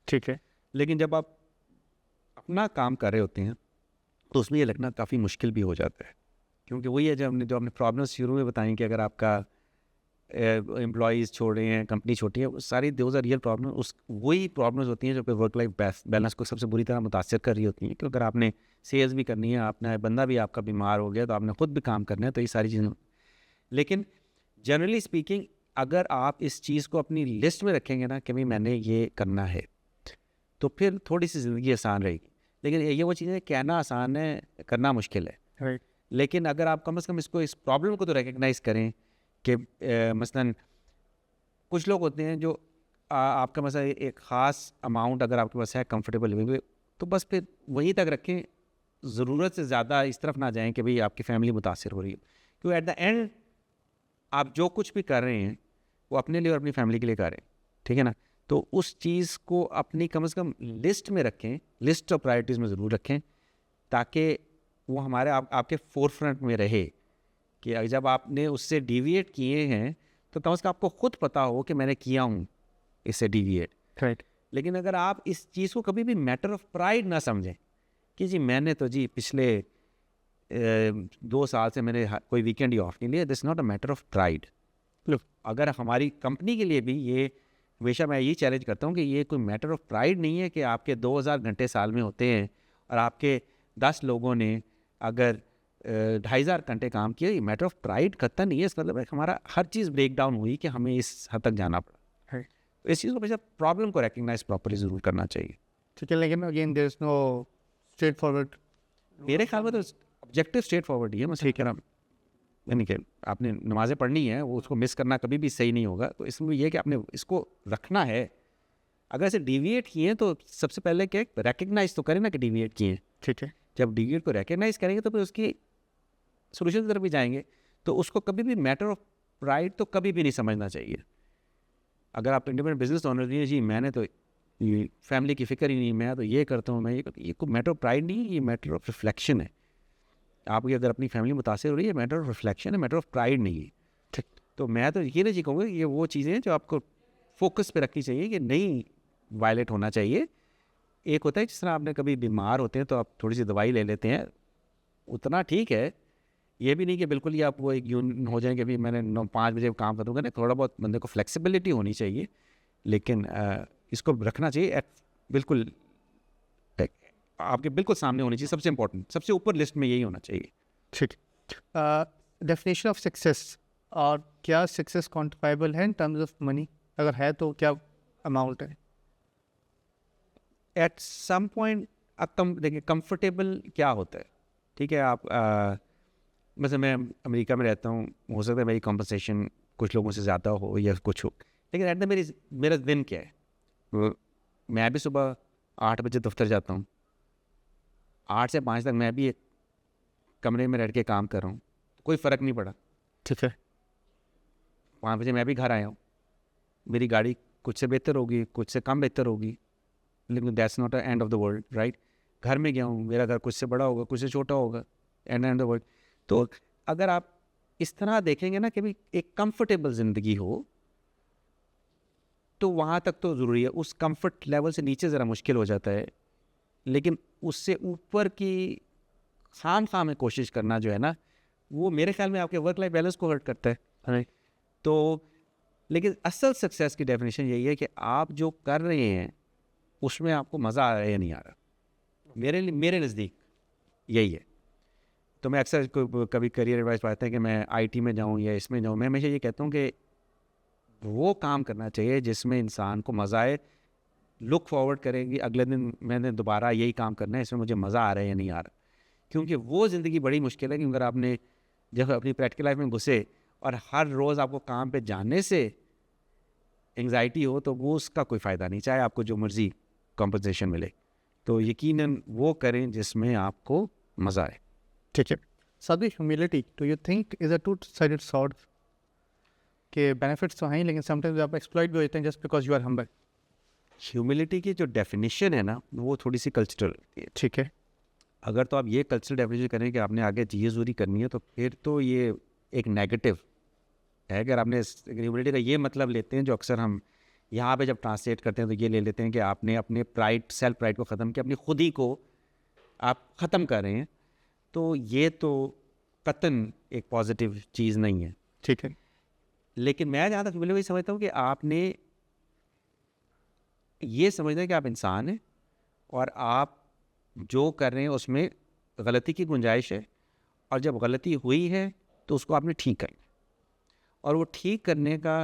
ठीक है। लेकिन जब आप अपना काम कर रहे होते हैं तो उसमें ये लगना काफ़ी मुश्किल भी हो जाता है, क्योंकि वही है जो हमने प्रॉब्लम्स शुरू में बताई कि अगर आपका एम्प्लॉयज़ छोड़ रहे हैं, कंपनी छोटी है, सारी दोज आर रियल प्रॉब्लम। वही प्रॉब्लम्स होती हैं जो वर्क लाइफ बैलेंस को सबसे बुरी तरह मुतासर कर रही होती हैं। क्योंकि अगर आपने सेल्स भी करनी है, आपने बंदा भी आपका बीमार हो गया, तो आपने खुद भी काम करना है, तो ये सारी चीज़ें। लेकिन जनरली स्पीकिंग अगर आप इस चीज़ को अपनी लिस्ट में रखेंगे ना कि भाई मैंने ये करना है, तो फिर थोड़ी सी ज़िंदगी आसान रहेगी। लेकिन ये वो चीज़ें कहना आसान है, करना मुश्किल है। राइट। लेकिन अगर आप कम से कम इस प्रॉब्लम को तो रिकग्नाइज़ करें कि मसलन कुछ लोग होते हैं जो आपका मसला एक ख़ास अमाउंट अगर आपके पास है कंफर्टेबल लिविंग में, तो बस फिर वहीं तक रखें, ज़रूरत से ज़्यादा इस तरफ ना जाएं कि भाई आपकी फैमिली मुतासिर हो रही है। क्योंकि एट द एंड आप जो कुछ भी कर रहे हैं वो अपने लिए और अपनी फैमिली के लिए कर रहे हैं। ठीक है ना। तो उस चीज़ को अपनी कम से कम लिस्ट में रखें, लिस्ट ऑफ प्रायोरिटीज़ में ज़रूर रखें, ताकि वो हमारे आपके फोर फ्रंट में रहे कि जब आपने उससे डिविएट किए हैं तो कम से कम आपको खुद पता हो कि मैंने किया हूँ इससे डिविएट। राइट। लेकिन अगर आप इस चीज़ को कभी भी मैटर ऑफ प्राइड ना समझें कि जी मैंने तो जी पिछले 2 साल से मैंने कोई वीकेंड ही ऑफ नहीं लिया, this not a matter of pride. अगर हमारी कंपनी के लिए भी ये हमेशा मैं यही चैलेंज करता हूँ कि ये कोई मैटर ऑफ प्राइड नहीं है कि आपके 2000 घंटे साल में होते हैं और आपके 10 लोगों ने अगर 2500 घंटे काम किया। ये मैटर ऑफ प्राइड करता नहीं है। इसका मतलब है हमारा हर चीज़ ब्रेक डाउन हुई कि हमें इस हद तक जाना पड़ा। तो इस चीज़ को हमेशा प्रॉब्लम को रिकग्नाइज प्रॉपर्ली ज़रूर करना चाहिए। ठीक है। लेकिन again there is no straightforward. मेरे ख्याल में तो ऑब्जेक्टिव स्ट्रेट फॉरवर्ड ही है। मैं ठीक है ना, यानी कि आपने नमाज़ें पढ़नी है, वो उसको मिस करना कभी भी सही नहीं होगा। तो इसमें यह कि आपने इसको रखना है। अगर ऐसे डिविएट किए हैं तो सबसे पहले क्या रिकग्नाइज तो करें ना कि डिविएट किए हैं। ठीक है। जब डिविएट को रिकग्नाइज करेंगे तो फिर उसकी सोल्यूशन की तरफ भी जाएंगे। तो उसको कभी भी मैटर ऑफ प्राइड तो कभी भी नहीं समझना चाहिए। अगर आप इंडिपेंडेंट बिजनेस ओनर नहीं है, जी मैंने तो ये फैमिली की फ़िक्र ही नहीं, मैं तो ये करता हूँ, मैं ये कोई मैटर ऑफ प्राइड नहीं है, ये मैटर ऑफ रिफ्लेक्शन है। आपकी अगर अपनी फैमिली मुतासिर हो रही है, मैटर ऑफ रिफ्लेक्शन है, मैटर ऑफ प्राइड नहीं है। ठीक। तो मैं तो ये नहीं कहूँगा, ये वो चीज़ें हैं जो आपको फोकस पे रखनी चाहिए कि नहीं वायलेट होना चाहिए। एक होता है जिस तरह आपने कभी बीमार होते हैं तो आप थोड़ी सी दवाई ले लेते हैं, उतना ठीक है। ये भी नहीं कि बिल्कुल ही आप वो एक यूनियन हो जाएंगे, अभी मैंने 9-5 बजे काम करूँगा। नहीं, थोड़ा बहुत बंदे को फ्लेक्सिबिलिटी होनी चाहिए, लेकिन इसको रखना चाहिए बिल्कुल आपके बिल्कुल सामने होनी चाहिए। सबसे इंपॉर्टेंट, सबसे ऊपर लिस्ट में यही होना चाहिए। ठीक। डेफिनेशन ऑफ सक्सेस, और क्या सक्सेस क्वांटिफाइबल है इन टर्म्स ऑफ मनी? अगर है तो क्या अमाउंट है? एट सम पॉइंट देखिए कंफर्टेबल क्या होता है। ठीक है, आप वैसे मैं अमेरिका में रहता हूँ, हो सकता है मेरी कॉम्पनसेशन कुछ लोगों से ज़्यादा हो या कुछ हो, लेकिन एट द मेरा दिन क्या है? मैं भी सुबह 8 बजे दफ्तर जाता हूँ, 8 से 5 तक मैं भी एक कमरे में रह के काम कर रहा हूँ, कोई फ़र्क नहीं पड़ा। ठीक है। 5 बजे मैं भी घर आया हूँ, मेरी गाड़ी कुछ से बेहतर होगी, कुछ से कम बेहतर होगी, लेकिन that's not a end of the world, right. घर में गया हूँ, मेरा घर कुछ से बड़ा होगा, कुछ से छोटा होगा, एंड ऑफ द वर्ल्ड। तो अगर आप इस तरह देखेंगे ना कि भाई एक कंफर्टेबल ज़िंदगी हो, तो वहाँ तक तो ज़रूरी है। उस कंफर्ट लेवल से नीचे ज़रा मुश्किल हो जाता है, लेकिन उससे ऊपर की खाम में कोशिश करना जो है ना, वो मेरे ख्याल में आपके वर्क लाइफ बैलेंस को हर्ट करता है। तो लेकिन असल सक्सेस की डेफिनेशन यही है कि आप जो कर रहे हैं उसमें आपको मज़ा आ रहा है या नहीं आ रहा। मेरे नज़दीक यही है। तो मैं अक्सर कभी करियर एडवाइस पाता है कि मैं आईटी में जाऊं या इसमें जाऊं, मैं हमेशा ये कहता हूं कि वो काम करना चाहिए जिसमें इंसान को मज़ा आए, लुक फॉरवर्ड करेंगे अगले दिन मैंने दोबारा यही काम करना है, इसमें मुझे मज़ा आ रहा है या नहीं आ रहा। क्योंकि वो ज़िंदगी बड़ी मुश्किल है कि अगर आपने जब अपनी प्रैक्टिकल लाइफ में घुसे और हर रोज़ आपको काम पे जाने से एंग्जाइटी हो, तो वो उसका कोई फ़ायदा नहीं, चाहे आपको जो मर्ज़ी कॉम्पनसेशन मिले। तो यकीनन वो करें जिसमें आपको मज़ा आए। ठीक है। सादी humility, do you think is a two sided sword? के बेनिफिट्स तो हैं ही, लेकिन समटाइम्स आप एक्सप्लॉइट भी होते हैं just because you are humble. Humility की जो डेफिनेशन है ना, वो थोड़ी सी कल्चरल है। ठीक है। अगर तो आप ये कल्चरल डेफिनेशन करें कि आपने आगे चीज़ करनी है, तो फिर तो ये एक नेगेटिव है। अगर आपने ह्यूमिलिटी का ये मतलब लेते हैं, जो अक्सर हम यहाँ पे जब ट्रांसलेट करते हैं तो ये ले लेते हैं कि आपने अपने प्राइड, सेल्फ प्राइड को ख़त्म किया, अपनी खुद ही को आप ख़त्म कर रहे हैं, तो ये तो कतन एक पॉजिटिव चीज़ नहीं है। ठीक है। लेकिन मैं जहाँ तक ह्यूमिलिटी समझता हूँ कि आपने ये समझना है कि आप इंसान हैं और आप जो कर रहे हैं उसमें गलती की गुंजाइश है, और जब गलती हुई है तो उसको आपने ठीक करना है। और वो ठीक करने का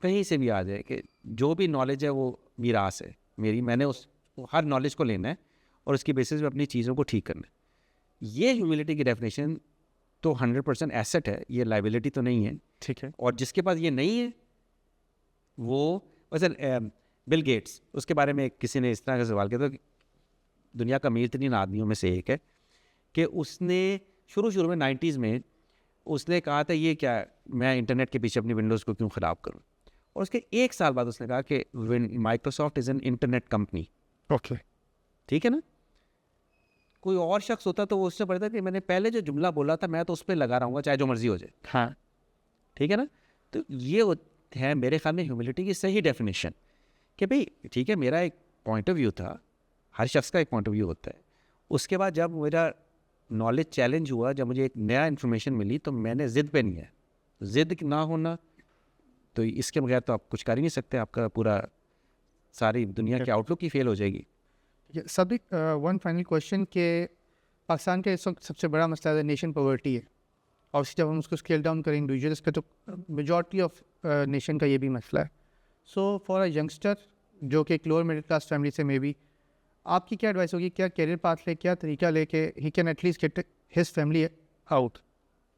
कहीं से भी आ जाए कि जो भी नॉलेज है वो मीरास है मेरी, मैंने उस हर नॉलेज को लेना है और उसकी बेसिस पे अपनी चीज़ों को ठीक करना है। ये ह्यूमिलिटी की डेफिनेशन तो 100% एसेट है, ये लाइबिलिटी तो नहीं है। ठीक है। और जिसके पास ये नहीं है वो, वैसे बिल गेट्स, उसके बारे में किसी ने इस तरह का सवाल किया था, दुनिया का अमीर तरीन आदमियों में से एक है, कि उसने शुरू में 90s में उसने कहा था ये क्या, मैं इंटरनेट के पीछे अपनी विंडोज़ को क्यों ख़राब करूं। और उसके 1 साल बाद उसने कहा कि Microsoft is an internet company. Okay. ठीक है ना। कोई और शख्स होता तो वो उससे पढ़ता कि मैंने पहले जो जुमला बोला था मैं तो उस पर लगा रहूँगा चाहे जो मर्जी हो जाए। हाँ। ठीक है ना। तो ये है मेरे ख्याल में ह्यूमिलिटी की सही डेफिनेशन, कि भाई ठीक है मेरा एक पॉइंट ऑफ व्यू था, हर शख्स का एक पॉइंट ऑफ व्यू होता है। उसके बाद जब मेरा नॉलेज चैलेंज हुआ, जब मुझे एक नया इन्फॉर्मेशन मिली, तो मैंने ज़िद पे नहीं है। ज़िद ना होना तो इसके बगैर तो आप कुछ कर ही नहीं सकते, आपका पूरा सारी दुनिया की आउटलुक ही फेल हो जाएगी। सभी वन फाइनल क्वेश्चन के पाकिस्तान का इस वक्त सबसे बड़ा मसला है नेशन पॉवर्टी है, और जब हम उसको स्केल डाउन करें इंडिविजुअल्स का, तो मेजॉरिटी ऑफ नेशन का ये भी मसला है। सो फॉर अ यंगस्टर जो कि एक लोअर मिडिल क्लास फैमिली से, मे बी आपकी क्या एडवाइस होगी, क्या कैरियर पाथ ले, क्या तरीका लेके he can at least get his family out?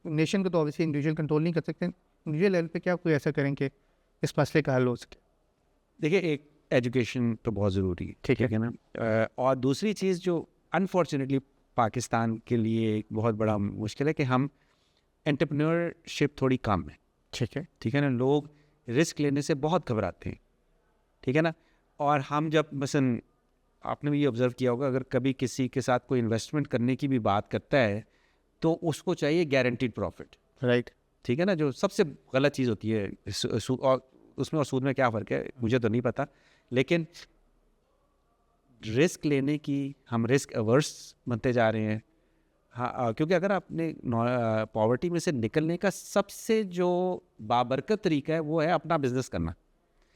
Nation को तो ऑब्वियसली इंडिविजुअल कंट्रोल नहीं कर सकते, इंडिविजुअल लेवल पे क्या कोई ऐसा करें कि इस मसले का हल हो सके? देखिए, एक एजुकेशन तो बहुत ज़रूरी है, ठीक है ना। और दूसरी चीज़ जो अनफॉर्चुनेटली पाकिस्तान के लिए एक बहुत बड़ा मुश्किल है कि हम एंटरप्रेन्योरशिप थोड़ी कम है। ठीक है ना। लोग रिस्क लेने से बहुत घबराते हैं, ठीक है ना। और हम जब मसलन आपने भी ये ऑब्ज़र्व किया होगा, अगर कभी किसी के साथ कोई इन्वेस्टमेंट करने की भी बात करता है तो उसको चाहिए गारंटीड प्रॉफिट, राइट। ठीक है ना, जो सबसे गलत चीज़ होती है। और उसमें और सूद में क्या फ़र्क है मुझे तो नहीं पता, लेकिन रिस्क लेने की हम रिस्क अवर्स बनते जा रहे हैं। हाँ, क्योंकि अगर आपने पॉवर्टी में से निकलने का सबसे जो बाबरकत तरीका है वो है अपना बिजनेस करना,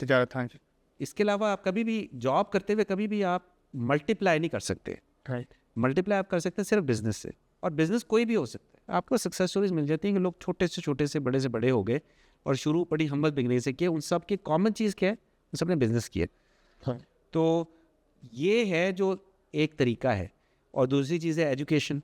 तिजारत। हाँ जी। इसके अलावा आप कभी भी जॉब करते हुए कभी भी आप मल्टीप्लाई नहीं कर सकते। राइट। मल्टीप्लाई आप कर सकते हैं सिर्फ बिजनेस से, और बिजनेस कोई भी हो सकता है। आपको सक्सेस स्टोरीज मिल जाती हैं कि लोग छोटे से बड़े से बड़े हो गए और शुरू बड़ी हम्बल बिगनिंग से किए। उन सब की कॉमन चीज़ क्या है, उन सब ने बिजनेस किए। हाँ। तो ये है जो एक तरीका है। और दूसरी चीज़ है एजुकेशन।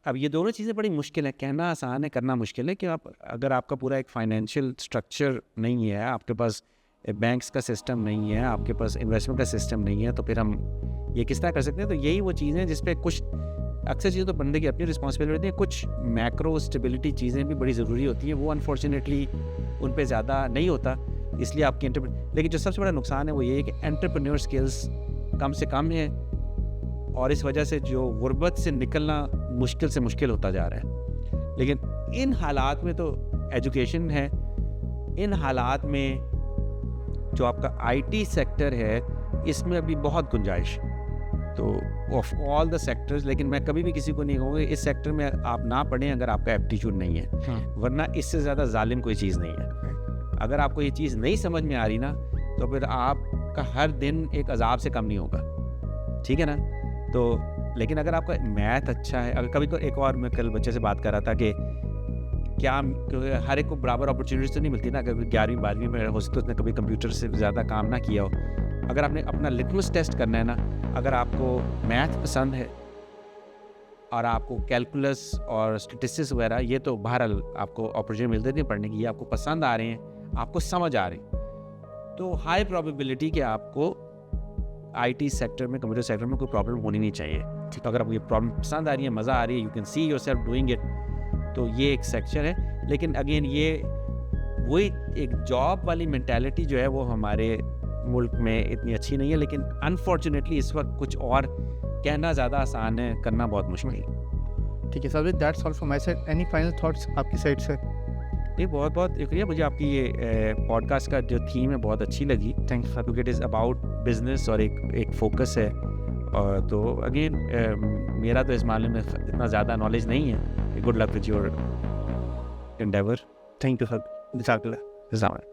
अब ये दोनों चीज़ें बड़ी मुश्किल है, कहना आसान है करना मुश्किल है। कि आप अगर आपका पूरा एक फाइनेंशियल स्ट्रक्चर नहीं है, आपके पास बैंक्स का सिस्टम नहीं है, आपके पास इन्वेस्टमेंट का सिस्टम नहीं है, तो फिर हम ये किस तरह कर सकते हैं? तो यही वो चीज़ें जिस पे कुछ अक्सर चीज़ें तो बंदे की अपनी रिस्पॉन्सिबिलिटी होती है, कुछ मैक्रो स्टेबिलिटी चीज़ें भी बड़ी ज़रूरी होती हैं, वो अनफॉर्चुनेटली उन पे ज़्यादा नहीं होता, इसलिए आपकी लेकिन जो सबसे बड़ा नुकसान है वो ये है कि एंटरप्रेन्योर स्किल्स कम से कम है, और इस वजह से जो गुर्बत से निकलना मुश्किल से मुश्किल होता जा रहा है। लेकिन इन हालात में तो एजुकेशन है, इन हालात में जो आपका आईटी सेक्टर है इसमें अभी बहुत गुंजाइश, तो ऑफ ऑल द सेक्टर्स, लेकिन मैं कभी भी किसी को नहीं कहूँगा इस सेक्टर में आप ना पढ़ें अगर आपका एप्टीट्यूड नहीं है, वरना इससे ज़्यादा जालिम कोई चीज़ नहीं है। अगर आपको ये चीज़ नहीं समझ में आ रही ना, तो फिर आपका हर दिन एक अजाब से कम नहीं होगा, ठीक है ना? तो लेकिन अगर आपका मैथ अच्छा है, अगर कभी को एक और, मैं कल बच्चे से बात कर रहा था कि क्या हर एक को बराबर अपॉर्चुनिटीज तो नहीं मिलती ना, अगर 11वीं 12वीं में हो सकता है उसने कभी कंप्यूटर से ज़्यादा काम ना किया हो, अगर आपने अपना लिटमस टेस्ट करना है ना, अगर आपको मैथ पसंद है और आपको कैलकुलस और स्टैटिस्टिक्स वगैरह, ये तो बहरहाल आपको अपॉर्चुनिटी मिलती थी पढ़ने की, ये आपको पसंद आ रहे हैं, आपको समझ आ रहे हैं, तो हाई प्रोबेबिलिटी कि आपको आईटी सेक्टर में, कंप्यूटर सेक्टर में कोई प्रॉब्लम होनी नहीं चाहिए। तो अगर आपको ये प्रॉब्लम पसंद आ रही है, मज़ा आ रही है, you can see yourself doing it, तो ये एक सेक्शन है। लेकिन अगेन ये वही एक जॉब वाली मेंटालिटी जो है वो हमारे मुल्क में इतनी अच्छी नहीं है, लेकिन अनफॉर्चुनेटली इस वक्त कुछ और कहना ज़्यादा आसान है, करना बहुत मुश्किल है। ठीक है sir, that's all from my side. Any final thoughts आपकी साइड से? ये बहुत बहुत शुक्रिया, मुझे आपकी ये पॉडकास्ट का जो थीम है बहुत अच्छी लगी। थैंक्स फॉर, क्योंकि इट इज़ अबाउट बिजनेस और एक फोकस है, और तो अगेन मेरा तो इस मामले में इतना ज़्यादा नॉलेज नहीं है। Good luck with your Endeavour. Thank you sir.